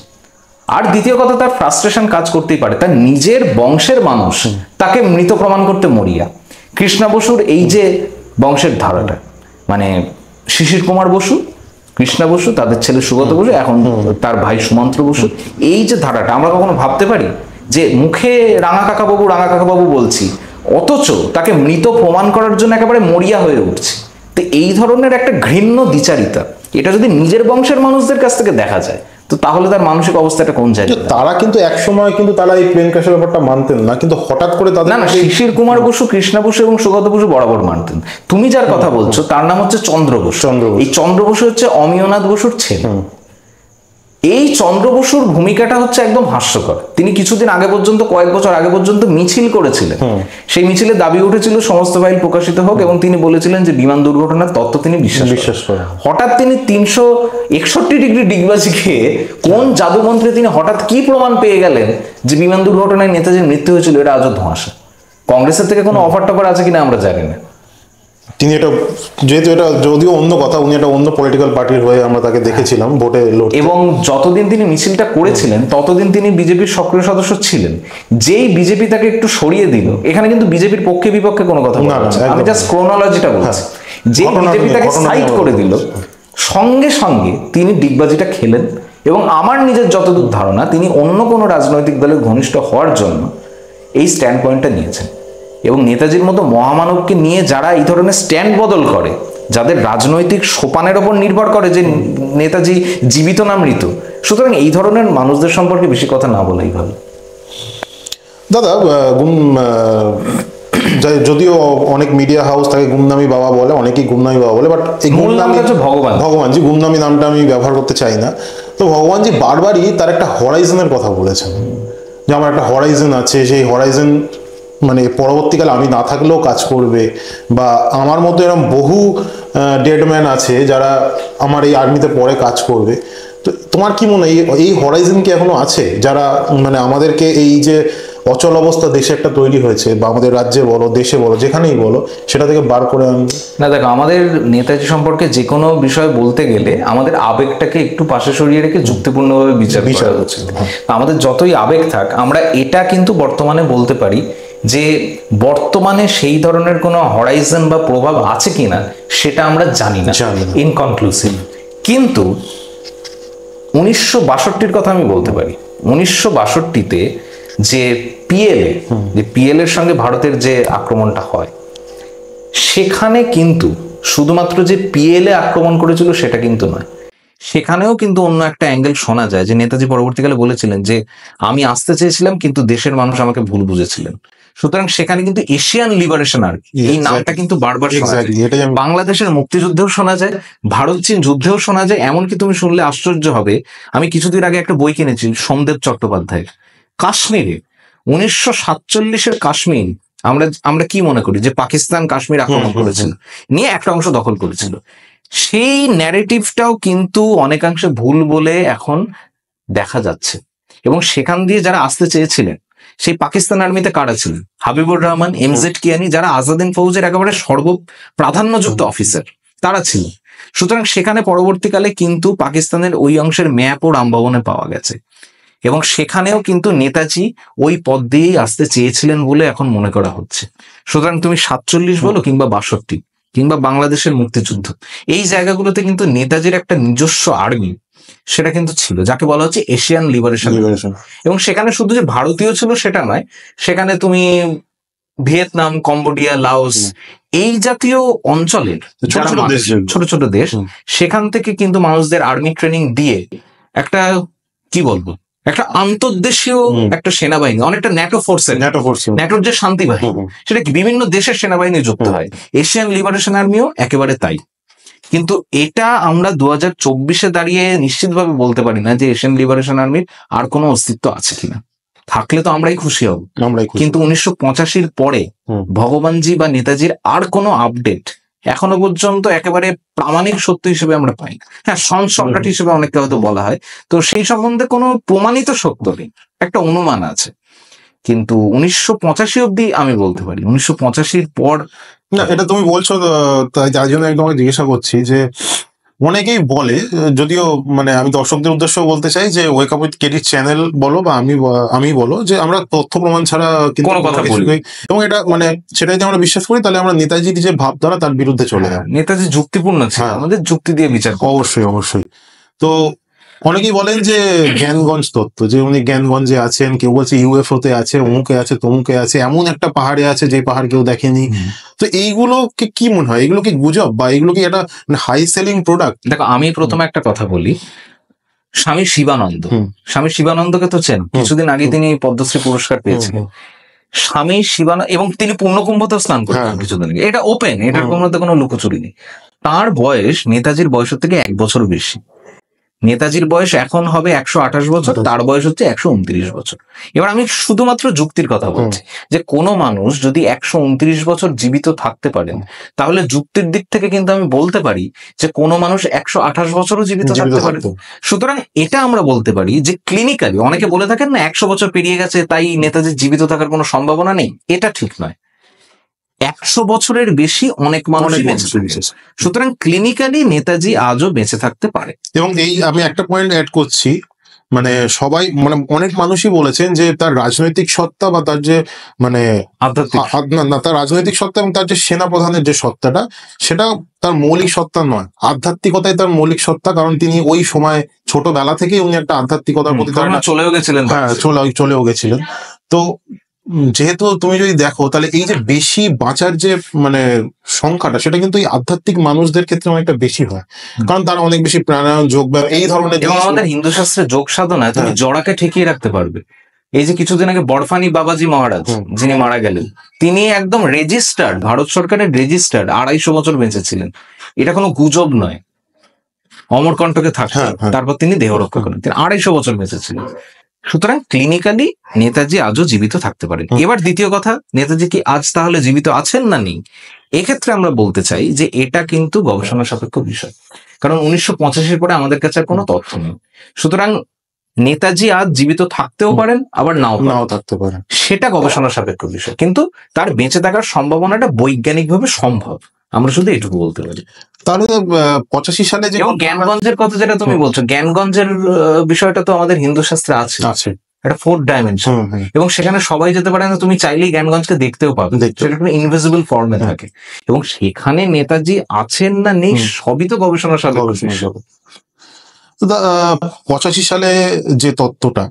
আর দ্বিতীয় কথা, তার ফ্রাস্ট্রেশন কাজ করতেই পারে, তার নিজের বংশের মানুষ তাকে মৃত প্রমাণ করতে মরিয়া। কৃষ্ণা বসুর এই যে বংশের ধারাটা, মানে শিশির কুমার বসু, কৃষ্ণা বসু, তাদের ছেলে সুগত বসু, এখন তার ভাই সুমন্ত্র বসু, এই যে ধারাটা আমরা কখনো ভাবতে পারি যে মুখে রাঙা কাকাবাবু বলছি, অথচ তাকে মৃত প্রমাণ করার জন্য একেবারে মরিয়া হয়ে উঠছে। তো এই ধরনের একটা ঘৃণ্য দ্বিচারিতা, এটা যদি নিজের বংশের মানুষদের কাছ থেকে দেখা যায় তো তাহলে তার মানসিক অবস্থাটা কোন জায়গায়? তারা কিন্তু এক সময় কিন্তু তারা এই প্লেন ক্র্যাশের ব্যাপারটা মানতেন না, কিন্তু হঠাৎ করে তাদের না, শিশির কুমার বসু, কৃষ্ণা বসু এবং সুগত বসু বরাবর মানতেন। তুমি যার কথা বলছো তার নাম হচ্ছে চন্দ্র বসু। এই চন্দ্র বসু হচ্ছে অমিয়নাথ বসুর ছেলে। এই চন্দ্র বসুর ভূমিকাটা হচ্ছে একদম হাস্যকর। তিনি কিছুদিন আগে পর্যন্ত, কয়েক বছর আগে পর্যন্ত মিছিল করেছিলেন। সেই মিছিলে দাবি উঠেছিল সমস্ত ফাইল প্রকাশিত হোক, এবং তিনি বলেছিলেন যে বিমান দুর্ঘটনার তত্ত্ব তিনি বিশ্বাস করেন। হঠাৎ তিনি 361 ডিগ্রি ডিগবাজি খেয়ে কোন জাদুমন্ত্রে তিনি হঠাৎ কি প্রমাণ পেয়ে গেলেন যে বিমান দুর্ঘটনায় নেতাজির মৃত্যু হয়েছিল, এটা আজও ধোঁয়াশা। কংগ্রেসের থেকে কোনো অফার টফার আছে কিনা আমরা জানি না। তিনি এটা, যেহেতু এটা যদিও অন্য কথা, উনি একটা অন্য পলিটিক্যাল পার্টির হয়ে আমরা তাকে দেখেছিলাম ভোটে লড়তে, এবং যতদিন তিনি মিছিলটা করেছিলেন ততদিন তিনি বিজেপির সক্রিয় সদস্য ছিলেন। যেই বিজেপি তাকে একটু সরিয়ে দিল, এখানে কিন্তু বিজেপির পক্ষে বিপক্ষে কোনো কথা বলছি না, আমি জাস্ট ক্রোনোলজিটা বলছি। যে বিজেপি তাকে সাইড করে দিল, সঙ্গে সঙ্গে তিনি ডিগবাজিটা খেলেন, এবং আমার নিজের যতদূর ধারণা তিনি অন্য কোনো রাজনৈতিক দলের ঘনিষ্ঠ হওয়ার জন্য এই স্ট্যান্ড পয়েন্টটা নিয়েছেন। এবং নেতাজির মতো মহামানবকে নিয়ে যারা এই ধরনের স্ট্যান্ড বদল করে, যাদের রাজনৈতিক সোপানের ওপর নির্ভর করে যে নেতাজি জীবিত না মৃত, সুতরাং এই ধরনের মানুষদের সম্পর্কে বেশি কথা না বলাই ভালো। দাদা, যদিও অনেক মিডিয়া হাউস তাকে গুমনামি বাবা বলে, অনেকেই গুমনামি বাবা বলে, বাট এই গুমনামি হচ্ছে ভগবানজি, গুমনামি নামটা আমি ব্যবহার করতে চাই না। তো ভগবানজি বারবারই তার একটা হরাইজনের কথা বলেছেন, যে আমার একটা হরাইজন আছে, সেই হরাইজন মানে পরবর্তীকালে আমি না থাকলেও কাজ করবে, বা আমার মতো এরকম বহু ডেডম্যান আছে যারা আমার এই আর্মিতে পরে কাজ করবে। তো তোমার কি মনে হয় এই হরাইজন কি এখনো আছে, যারা মানে আমাদেরকে এই যে অচল অবস্থা দেশে একটা তৈরি হয়েছে, বা আমাদের রাজ্যে বলো, দেশে বলো, যেখানেই বলো, সেটা থেকে বার করে আনবে? না দেখো, আমাদের নেতাজি সম্পর্কে যে কোনো বিষয় বলতে গেলে আমাদের আবেগটাকে একটু পাশে সরিয়ে রেখে যুক্তিপূর্ণভাবে বিচার করা উচিত। আমাদের যতই আবেগ থাক, আমরা এটা কিন্তু বর্তমানে বলতে পারি যে বর্তমানে সেই ধরনের কোনো হরাইজন বা প্রভাব আছে কিনা সেটা আমরা জানি না, ইনকনক্লুসিভ। কিন্তু 1962-র কথা আমি বলতে পারি। 1962-তে যে পিএল এর সঙ্গে ভারতের যে আক্রমণটা হয়, সেখানে কিন্তু শুধুমাত্র যে পিএলএ আক্রমণ করেছিল সেটা কিন্তু নয়, সেখানেও কিন্তু অন্য একটা অ্যাঙ্গেল শোনা যায় যে নেতাজি পরবর্তীকালে বলেছিলেন যে আমি আসতে চেয়েছিলাম কিন্তু দেশের মানুষ আমাকে ভুল বুঝেছিলেন। সুতরাং সেখানে কিন্তু এশিয়ান লিবারেশন আর্মি এই নামটা কিন্তু বারবার শোনা যায়। বাংলাদেশের মুক্তিযুদ্ধেও শোনা যায়, ভারত চীন যুদ্ধেও শোনা যায়। এমনকি তুমি শুনলে আশ্চর্য হবে, আমি কিছুদিন আগে একটা বই কিনেছি সোমদেব চট্টোপাধ্যায়ের, কাশ্মীরে 1947-এর কাশ্মীর আমরা কি মনে করি যে পাকিস্তান কাশ্মীর আক্রমণ করেছিল, নিয়ে একটা অংশ দখল করেছিল, সেই ন্যারেটিভটাও কিন্তু অনেকাংশে ভুল বলে এখন দেখা যাচ্ছে। এবং সেখান দিয়ে যারা আসতে চেয়েছিলেন সেই পাকিস্তান আর্মিতে কারা ছিলেন? হাবিবুর রহমান, এমজেড কিয়ানি, যারা আজাদিন ফৌজের একেবারে প্রাধান্যযুক্ত অফিসার, তারা ছিলেন। সুতরাং সেখানে পরবর্তীকালে কিন্তু পাকিস্তানের ওই অংশের ম্যাপও রামভবনে পাওয়া গেছে, এবং সেখানেও কিন্তু নেতাজি ওই পথ দিয়েই আসতে চেয়েছিলেন বলে এখন মনে করা হচ্ছে। সুতরাং তুমি 47 বলো কিংবা 62 কিংবা বাংলাদেশের মুক্তিযুদ্ধ, এই জায়গাগুলোতে কিন্তু নেতাজির একটা নিজস্ব আর্মি সেটা কিন্তু ছিল, যাকে বলা হচ্ছে এশিয়ান লিবারেশন। এবং সেখানে শুধু যে ভারতীয় ছিল সেটা নয়, সেখানে তুমি ভিয়েতনাম, কম্বোডিয়া, লাওস এই জাতীয় অঞ্চলের ছোট ছোট দেশ, সেখান থেকে কিন্তু মানুষদের আর্মি ট্রেনিং দিয়ে একটা কি বলবো একটা আন্তর্দেশীয় একটা সেনাবাহিনী, অনেকটা ন্যাটোর যে শান্তি বাহিনী, সেটা কি বিভিন্ন দেশের সেনাবাহিনী যুক্ত হয়। এশিয়ান লিবারেশন আর্মিও একেবারে তাই। কিন্তু এটা আমরা 2024-এ দাঁড়িয়ে নিশ্চিতভাবে বলতে পারি না যে এশিয়ান লিবারেশন আর্মির আর কোনো অস্তিত্ব আছে কিনা। থাকলে তো আমরাই খুশি হব, কিন্তু 1985-র পরে ভগবানজি বা নেতাজির আর কোনো আপডেট এখনো পর্যন্ত একেবারে প্রামাণিক সত্য হিসেবে আমরা পাই না। হ্যাঁ, সম্রাট হিসেবে অনেককে হয়তো বলা হয়, তো সেই সম্বন্ধে কোনো প্রমাণিত সত্য নেই, একটা অনুমান আছে। কিন্তু 1985 অব্দি আমি বলতে পারি, 1985-র পর না, এটা তুমি বলছো তাই যার জন্য একদম জিজ্ঞাসা করছি যে অনেকেই বলে, যদিও মানে আমি দর্শকদের উদ্দেশ্য বলতে চাই যে wake up with KD channel বলো বা আমি বলো যে আমরা তথ্য প্রমাণ ছাড়া কিন্তু কোনো কথা বলি, এবং এটা মানে সেটাই যদি আমরা বিশ্বাস করি তাহলে আমরা নেতাজির যে ভাবধারা তার বিরুদ্ধে চলে যাই। নেতাজি যুক্তিপূর্ণ ছিল, আমাদের যুক্তি দিয়ে বিচার। অবশ্যই। তো অনেকেই বলেন যে জ্ঞানগঞ্জ তত্ত্ব, যে উনি জ্ঞানগঞ্জে আছেন, কেউ বলছে ইউএফও তে আছে, অমুকে আছে, তমুকে আছে, এমন একটা পাহাড়ে আছে যে পাহাড় কেউ দেখেনি। তো এইগুলোকে কি মনে হয়, এগুলো কি গুজব বা এগুলো কি একটা হাই সেলিং প্রোডাক্ট? দেখো, আমি প্রথমে একটা কথা বলি, স্বামী শিবানন্দকে তো চেন, কিছুদিন আগে তিনি পদ্মশ্রী পুরস্কার পেয়েছিলেন। স্বামী শিবানন্দ, এবং তিনি পূর্ণকুম্ভতেও স্নান করেছেন কিছুদিন আগে, এটা ওপেন, এটার কোনো লুকোচুরি নেই। তার বয়স নেতাজির বয়সের থেকে 1 বছর বেশি। নেতাজির বয়স এখন হবে 128 বছর, তার বয়স হচ্ছে 129 বছর। এবার আমি শুধুমাত্র যুক্তির কথা বলছি যে কোনো মানুষ যদি 129 বছর জীবিত থাকতে পারেন, তাহলে যুক্তির দিক থেকে কিন্তু আমি বলতে পারি যে কোনো মানুষ 128 বছরও জীবিত থাকতে পারে। সুতরাং এটা আমরা বলতে পারি যে ক্লিনিক্যালি, অনেকে বলে থাকেন না 100 বছর পেরিয়ে গেছে তাই নেতাজির জীবিত থাকার কোনো সম্ভাবনা নেই, এটা ঠিক নয়। 100 বছরের বেশি অনেক মানুষ বেঁচে থাকে। সুতরাং ক্লিনিক্যালি নেতাজি আজও বেঁচে থাকতে পারে। এবং এই আমি একটা পয়েন্ট অ্যাড করছি, মানে সবাই মানে অনেক মানুষই বলেছেন যে তার রাজনৈতিক সত্তা বা তার যে মানে তার রাজনৈতিক সত্তা এবং তার যে সেনা প্রধানের যে সত্তাটা, সেটা তার মৌলিক সত্তা নয়, আধ্যাত্মিকতাই তার মৌলিক সত্তা। কারণ তিনি ওই সময় ছোটবেলা থেকেই উনি একটা আধ্যাত্মিকতার প্রতি চলেও গেছিলেন। হ্যাঁ, চলেও গেছিলেন। তো যেহেতু তুমি যদি দেখো তাহলে এই যে বেশি বাঁচার যে মানে সংখ্যাটা, সেটা কিন্তু এই আধ্যাত্মিক মানুষদের ক্ষেত্রে অনেকটা বেশি হয়, কারণ তারা অনেক বেশি প্রাণায়াম, যোগ ব্যায়াম এই ধরনের। এবং আমাদের হিন্দু শাস্ত্রে যোগ সাধনায় তুমি জড়াকে ঠেকিয়ে রাখতে পারবে। এই যে কিছুদিন আগে বরফানি বাবাজি মহারাজ যিনি মারা গেলেন, তিনি একদম রেজিস্টার্ড, ভারত সরকারের রেজিস্টার্ড 250 বছর বেঁচেছিলেন। এটা কোনো গুজব নয়। অমরকণ্টকে থাকতেন, তারপর তিনি দেহ রক্ষা করেন, তিনি 250 বছর বেঁচেছিলেন। সুতরাং ক্লিনিক্যালি নেতাজি আজও জীবিত থাকতে পারেন। এবার দ্বিতীয় কথা, নেতাজি কি আজ তাহলে জীবিত আছেন না নেই? এক্ষেত্রে আমরা বলতে চাই যে এটা কিন্তু গবেষণা সাপেক্ষ বিষয়, কারণ 1985-এর পরে আমাদের কাছে আর কোনো তথ্য নেই। সুতরাং নেতাজি আজ জীবিত থাকতেও পারেন, আবার নাও থাকতে পারেন, সেটা গবেষণা সাপেক্ষ বিষয়। কিন্তু তার বেঁচে থাকার সম্ভাবনাটা বৈজ্ঞানিকভাবে সম্ভব, আমরা শুধু এটুকু বলতে পারি। তাহলে 85 সালে যে জ্ঞানগঞ্জের কথা যেটা তুমি বলছো, জ্ঞানগঞ্জের বিষয়টা তো আমাদের হিন্দু শাস্ত্রে আছে, একটা 4th ডাইমেনশন, এবং সেখানে সবাই যেতে পারে না, তুমি চাইলেই জ্ঞানগঞ্জকে দেখতেও পাবে, সেটা একটা ইনভিজিবল ফর্মে থাকে। এবং সেখানে নেতাজি আছেন না নেই সবই তো গবেষণা সাপেক্ষ। 85 সালে যে তত্ত্বটা,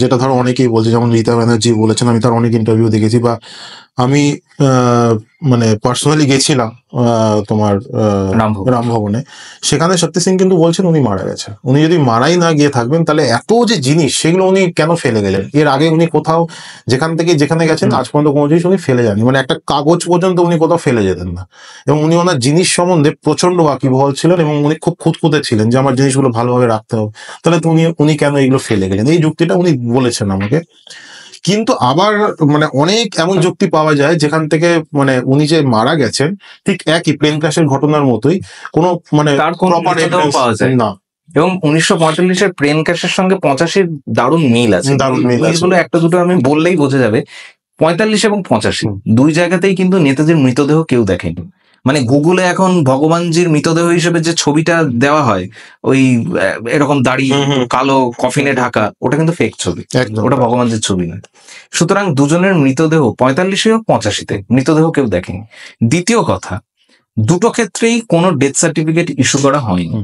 যেটা ধরো অনেকেই বলছে, যেমন রীতা ব্যানার্জি বলেছেন, আমি তার অনেক ইন্টারভিউ দেখেছি, বা আমি মানে পার্সোনালি গেছিলাম তোমার রামভবনে, সেখানে শক্তি সিং কিন্তু বলছেন উনি মারা গেছেন। উনি যদি মারাই না গিয়ে থাকবেন, তাহলে এত যে জিনিস সেগুলো উনি কেন ফেলে গেলেন? এর আগে উনি কোথাও যেখান থেকে যেখানে গেছেন আজ পর্যন্ত কোনো জিনিস উনি ফেলে যাননি, মানে একটা কাগজ পর্যন্ত উনি কোথাও ফেলে যেতেন না। এবং উনি ওনার জিনিস সম্বন্ধে প্রচন্ড ওয়াকিবহাল ছিলেন, এবং উনি খুব খুঁতখুঁতে ছিলেন যে আমার জিনিসগুলো ভালোভাবে রাখতে হবে। তাহলে তো উনি কেন এগুলো ফেলে গেলেন? এই যুক্তিটা উনি বলেছেন আমাকে। কিন্তু আবার মানে অনেক এমন যুক্তি পাওয়া যায় যেখান থেকে মানে উনি যে মারা গেছেন ঠিক একই প্লেন ক্র্যাশের ঘটনার মতোই, কোনো মানে তার কোনো পাওয়া যায় না। এবং 1945-এর প্লেন ক্র্যাশের সঙ্গে 85-র দারুণ মিল আছে। দারুণ মিল আছে। এগুলো একটা দুটো আমি বললেই বোঝা যাবে। 45 এবং 85 দুই জায়গাতেই কিন্তু নেতাজির মৃতদেহ কেউ দেখেনি। মানে গুগলে এখন ভগবানজির মৃতদেহ হিসেবে যে ছবিটা দেওয়া হয়, ওই এরকম দাড়ি কালো কফিনে ঢাকা, ওটা কিন্তু ফেক ছবি, ওটা ভগবানজির ছবি নয়। সুতরাং দুজনের মৃতদেহ 45-এ হোক 85-তে মৃতদেহ কেউ দেখেনি। দ্বিতীয় কথা, দুটো ক্ষেত্রেই কোনো ডেথ সার্টিফিকেট ইস্যু করা হয়নি,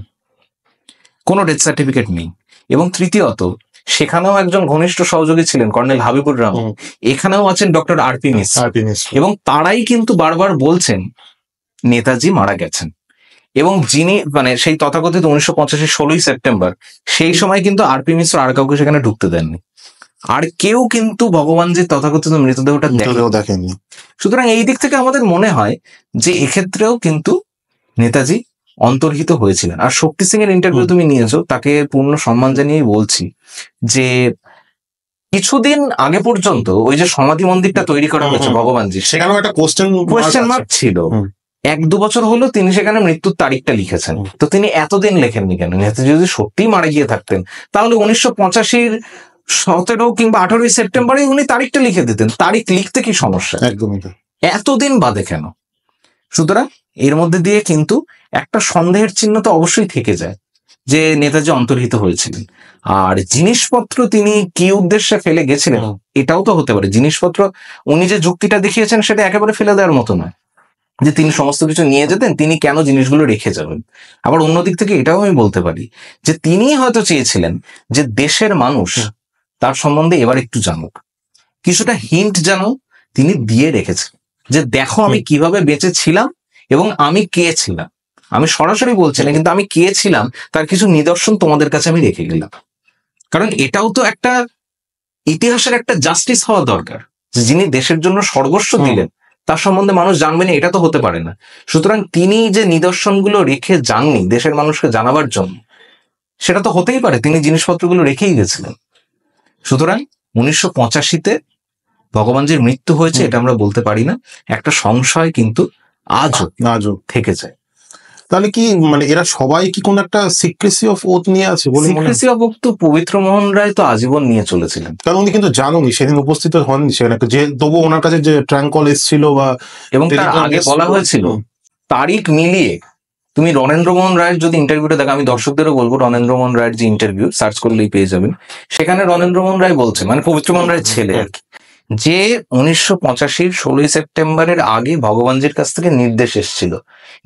কোনো ডেথ সার্টিফিকেট নেই। এবং তৃতীয়ত, সেখানেও একজন ঘনিষ্ঠ সহযোগী ছিলেন কর্নেল হাবিবুর রহমান, এখানেও আছেন ডক্টর আর.পি. মিশ্র, এবং তারাই কিন্তু বারবার বলছেন নেতাজি মারা গেছেন। এবং যিনি মানে সেই তথাকথিত 1985 16ই সেপ্টেম্বর, সেই সময় কিন্তু আর.পি. মিশ্র আর কাউকে সেখানে ঢুকতে দেননি, আর কেউ কিন্তু ভগবানজির তথাকথিত মৃতদেহটা দেখেননি। সুতরাং এই দিক থেকে আমাদের মনে হয় যে এক্ষেত্রেও কিন্তু নেতাজি অন্তর্হিত হয়েছিলেন। আর শক্তি সিং এর ইন্টারভিউ তুমি নিয়েছো, তাকে পূর্ণ সম্মান জানিয়েই বলছি যে কিছুদিন আগে পর্যন্ত ওই যে সমাধি মন্দিরটা তৈরি করা হয়েছে ভগবানজি, সেখানেও একটা কোয়েশ্চেন মার্ক ছিল। 1-2 বছর হলো তিনি সেখানে মৃত্যুর তারিখটা লিখেছেন, তো তিনি এতদিন লেখেননি কেন? নেতাজি যদি সত্যিই মারা গিয়ে থাকতেন তাহলে 1985-র 17 কিংবা 18ই সেপ্টেম্বরে উনি তারিখটা লিখে দিতেন। তারিখ লিখতে কি সমস্যা? একদমই এতদিন বাদে কেন? সুতরাং এর মধ্যে দিয়ে কিন্তু একটা সন্দেহের চিহ্ন তো অবশ্যই থেকে যায় যে নেতাজি অন্তর্হিত হয়েছিলেন। আর জিনিসপত্র তিনি কি উদ্দেশ্যে ফেলে গেছিলেন এটাও তো হতে পারে। জিনিসপত্র উনি যে যুক্তিটা দেখিয়েছেন সেটা একেবারে ফেলে দেওয়ার মতো নয় যে তিনি সমস্ত কিছু নিয়ে যেতেন, তিনি কেন জিনিসগুলো রেখে যাবেন। আবার অন্যদিক থেকে এটাও আমি বলতে পারি যে তিনি হয়তো চেয়েছিলেন যে দেশের মানুষ তার সম্বন্ধে এবার একটু জানুক, কিছুটা হিন্ট যেন তিনি দিয়ে রেখেছেন যে দেখো আমি কিভাবে বেঁচে ছিলাম এবং আমি কে ছিলাম। আমি সরাসরি বলছি না, কিন্তু আমি কে ছিলাম তার কিছু নিদর্শন তোমাদের কাছে আমি রেখে গেলাম। কারণ এটাও তো একটা ইতিহাসের একটা জাস্টিস হওয়া দরকার, যে যিনি দেশের জন্য সর্বস্ব দিলেন তার সম্বন্ধে মানুষ জানবে না, এটা তো হতে পারে না। সুতরাং তিনি যে নিদর্শনগুলো রেখে যাননি দেশের মানুষকে জানাবার জন্য, সেটা তো হতেই পারে তিনি জিনিসপত্রগুলো রেখেই গেছিলেন। সুতরাং 1985-তে ভগবানজির মৃত্যু হয়েছে এটা আমরা বলতে পারি না, একটা সংশয় কিন্তু আজও থেকে যায়। তাহলে কি মানে এরা সবাই কি কোন একটা সিক্রেসি অফ ওথ নিয়ে আছে বলে? সিক্রেসি অফ ওথ তো পবিত্র মোহন রায় তো আজীবন নিয়ে চলেছিলেন, কারণ উনি কিন্তু জানুনি, সেদিন উপস্থিত হননি সেখানে, যে তবু ওনার কাছে যে ট্রাঙ্ক কল এসেছিল বা এবং তার আগে বলা হয়েছিল তারিখ মিলিয়ে। তুমি রণেন্দ্র মোহন রায়ের যদি ইন্টারভিউটা দেখো, আমি দর্শকদেরও বলবো রণেন্দ্র মোহন রায়ের যে ইন্টারভিউ সার্চ করলেই পেয়ে যাবেন, সেখানে রণেন্দ্র মোহন রায় বলছে, মানে পবিত্র মোহন রায়ের ছেলে আর কি, যে 1985-র 16ই সেপ্টেম্বরের আগে ভগবানজির কাছ থেকে নির্দেশ এসেছিল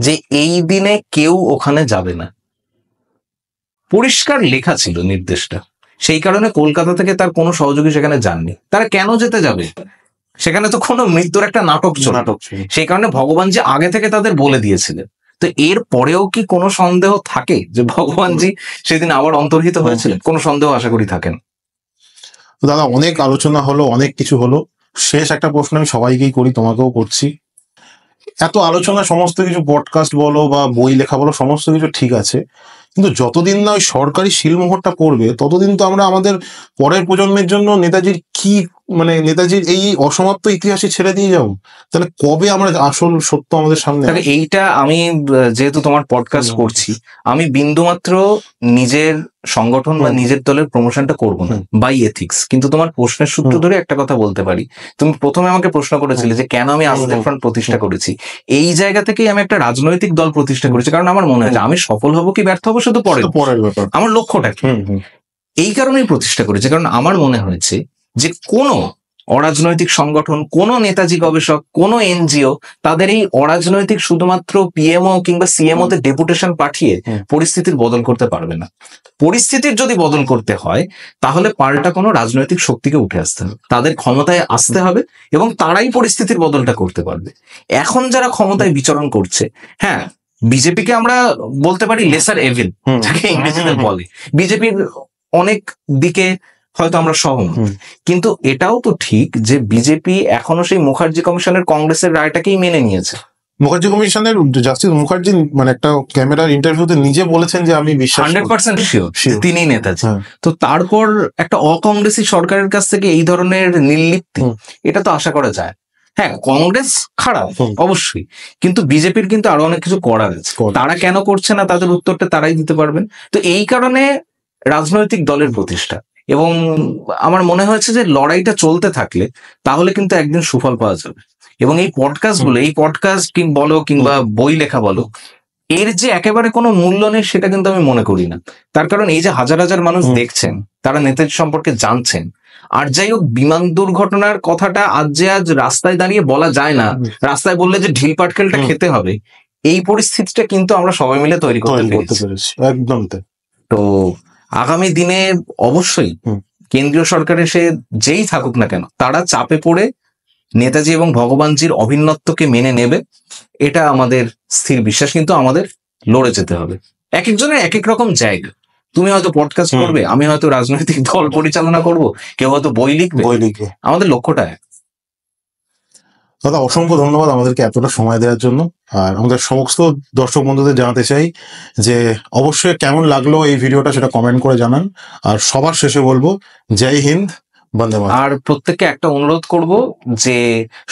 যে এই দিনে কেউ ওখানে যাবে না। পরিষ্কার লেখা ছিল নির্দেশটা, সেই কারণে কলকাতা থেকে তার কোনো সহযোগী সেখানে যাননি। তারা কেন যেতে যাবে? সেখানে তো কোনো মৃত্যুর একটা নাটক ছিল, সেই কারণে ভগবানজি আগে থেকে তাদের বলে দিয়েছিলেন। তো এর পরেও কি কোনো সন্দেহ থাকে যে ভগবানজি সেদিন আবার অন্তর্হিত হয়েছিলেন? কোনো সন্দেহ আশা করি থাকেন। দাদা, অনেক আলোচনা হলো, অনেক কিছু হলো। শেষ একটা প্রশ্ন আমি সবাইকেই করি, তোমাকেও করছি। এত আলোচনা, সমস্ত কিছু পডকাস্ট বলো বা বই লেখা বলো, সমস্ত কিছু ঠিক আছে, কিন্তু যতদিন না ওই সরকারি শিলমোহরটা করবে ততদিন তো আমরা আমাদের পরের প্রজন্মের জন্য নেতাজির কি মানে নেতাজির এই অসমাপ্ত ইতিহাসে ছেড়ে দিয়ে যাবো। তাহলে কবে আমরা আসল সত্য আমাদের সামনে? এইটা আমি যেহেতু তোমার পডকাস্ট করছি, আমি বিন্দুমাত্র নিজের সংগঠন বা নিজের দলের প্রমোশনটা করবো না বাই এথিক্স। কিন্তু তোমার প্রশ্নের সূত্র ধরে একটা কথা বলতে পারি। তুমি প্রথমে আমাকে প্রশ্ন করেছিলে যে কেন আমি আজাদের ফ্রন্ট প্রতিষ্ঠা করেছি। এই জায়গা থেকেই আমি একটা রাজনৈতিক দল প্রতিষ্ঠা করেছি, কারণ আমার মনে হয় যে আমি সফল হবো কি ব্যর্থ হবো শুধু পরের ব্যাপার, আমার লক্ষ্যটা কি। এই কারণেই প্রতিষ্ঠা করেছি, কারণ আমার মনে হয়েছে যে কোনো অরাজনৈতিক সংগঠন, কোনো নেতাজি গবেষক, কোনো এনজিও তাদের এই অরাজনৈতিক শুধুমাত্র পিএমও কিংবা সিএমও তে ডেপুটেশন পাঠিয়ে পরিস্থিতির বদল করতে পারবে না। পরিস্থিতির যদি বদল করতে হয় তাহলে পাল্টা কোনো রাজনৈতিক শক্তিকে উঠে আসতে হবে, তাদের ক্ষমতায় আসতে হবে এবং তারাই পরিস্থিতির বদলটা করতে পারবে। এখন যারা ক্ষমতায় বিচরণ করছে, হ্যাঁ বিজেপিকে আমরা বলতে পারি লেসার এভিল, যাকে ইংরেজিতে বলে, বিজেপির অনেক দিকে হয়তো আমরা সহমত, কিন্তু এটাও তো ঠিক যে বিজেপি এখনো সেই মুখার্জি কমিশনের কংগ্রেসের রায়টাকেই মেনে নিয়েছে। মুখার্জি কমিশনের জাস্টিস মুখার্জি মানে একটা ক্যামেরার ইন্টারভিউতে নিজে বলেছেন যে আমি 100% শিওর তিনি নেতাজি। তো তারপর একটা অকংগ্রেসি সরকারের কাছ থেকে এই ধরনের নির্লিপ্তি, এটা তো আশা করা যায়। হ্যাঁ কংগ্রেস খারাপ অবশ্যই, কিন্তু বিজেপির কিন্তু আরো অনেক কিছু করার আছে। তারা কেন করছে না তাদের উত্তরটা তারাই দিতে পারবেন। তো এই কারণে রাজনৈতিক দলের প্রতিষ্ঠা, এবং আমার মনে হয়েছে যে লড়াইটা চলতে থাকলে তাহলে কিন্তু একদিন সুফল পাওয়া যাবে। এবং এই পডকাস্ট গুলো, এই পডকাস্ট বলো কিংবা বই লেখা বলো, এর যে একেবারে কোনো মূল্য নেই সেটা কিন্তু আমি মনে করি না। তার কারণ এই যে হাজার হাজার মানুষ দেখছেন, তারা নেতাজি সম্পর্কে জানছেন। আর যাই হোক, বিমান দুর্ঘটনার কথাটা আজ রাস্তায় দাঁড়িয়ে বলা যায় না, রাস্তায় বললে যে ঢিল পাটকেলটা খেতে হবে, এই পরিস্থিতিটা কিন্তু আমরা সবাই মিলে তৈরি করতে পেরেছি। একদম। তো আগামী দিনে অবশ্যই কেন্দ্রীয় সরকারে সে যেই থাকুক না কেন, তারা চাপে পড়ে নেতাজি এবং ভগবানজির অভিন্নত্বকে মেনে নেবে, এটা আমাদের স্থির বিশ্বাস। কিন্তু আমাদের লড়ে যেতে হবে। এক একজনের এক এক রকম জায়গা। তুমি হয়তো পডকাস্ট করবে, আমি হয়তো রাজনৈতিক দল পরিচালনা করব, কেউ হয়তো বই লিখবে। আমাদের লক্ষ্যটা এক। দাদা অসংখ্য ধন্যবাদ আমাদেরকে এতটা সময় দেওয়ার জন্য। আর আমাদের সমস্ত দর্শক বন্ধুদের জানাতে চাই যে অবশ্যই কেমন লাগলো এই ভিডিওটা সেটা কমেন্ট করে জানান। আর সবার শেষে বলবো জয় হিন্দ, বন্দে মাতরম। আর প্রত্যেককে একটা অনুরোধ করব যে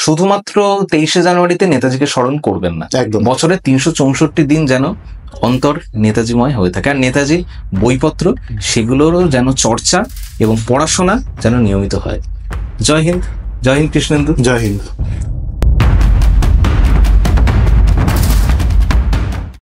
শুধুমাত্র 23শে জানুয়ারিতে নেতাজিকে স্মরণ করবেন না, বছরে 364 দিন যেন অন্তর নেতাজিময় হয়ে থাকে। আর নেতাজির বইপত্র সেগুলোরও যেন চর্চা এবং পড়াশোনা যেন নিয়মিত হয়। জয় হিন্দ, জয় হিন্দ কৃষ্ণেন্দু, জয় হিন্দ।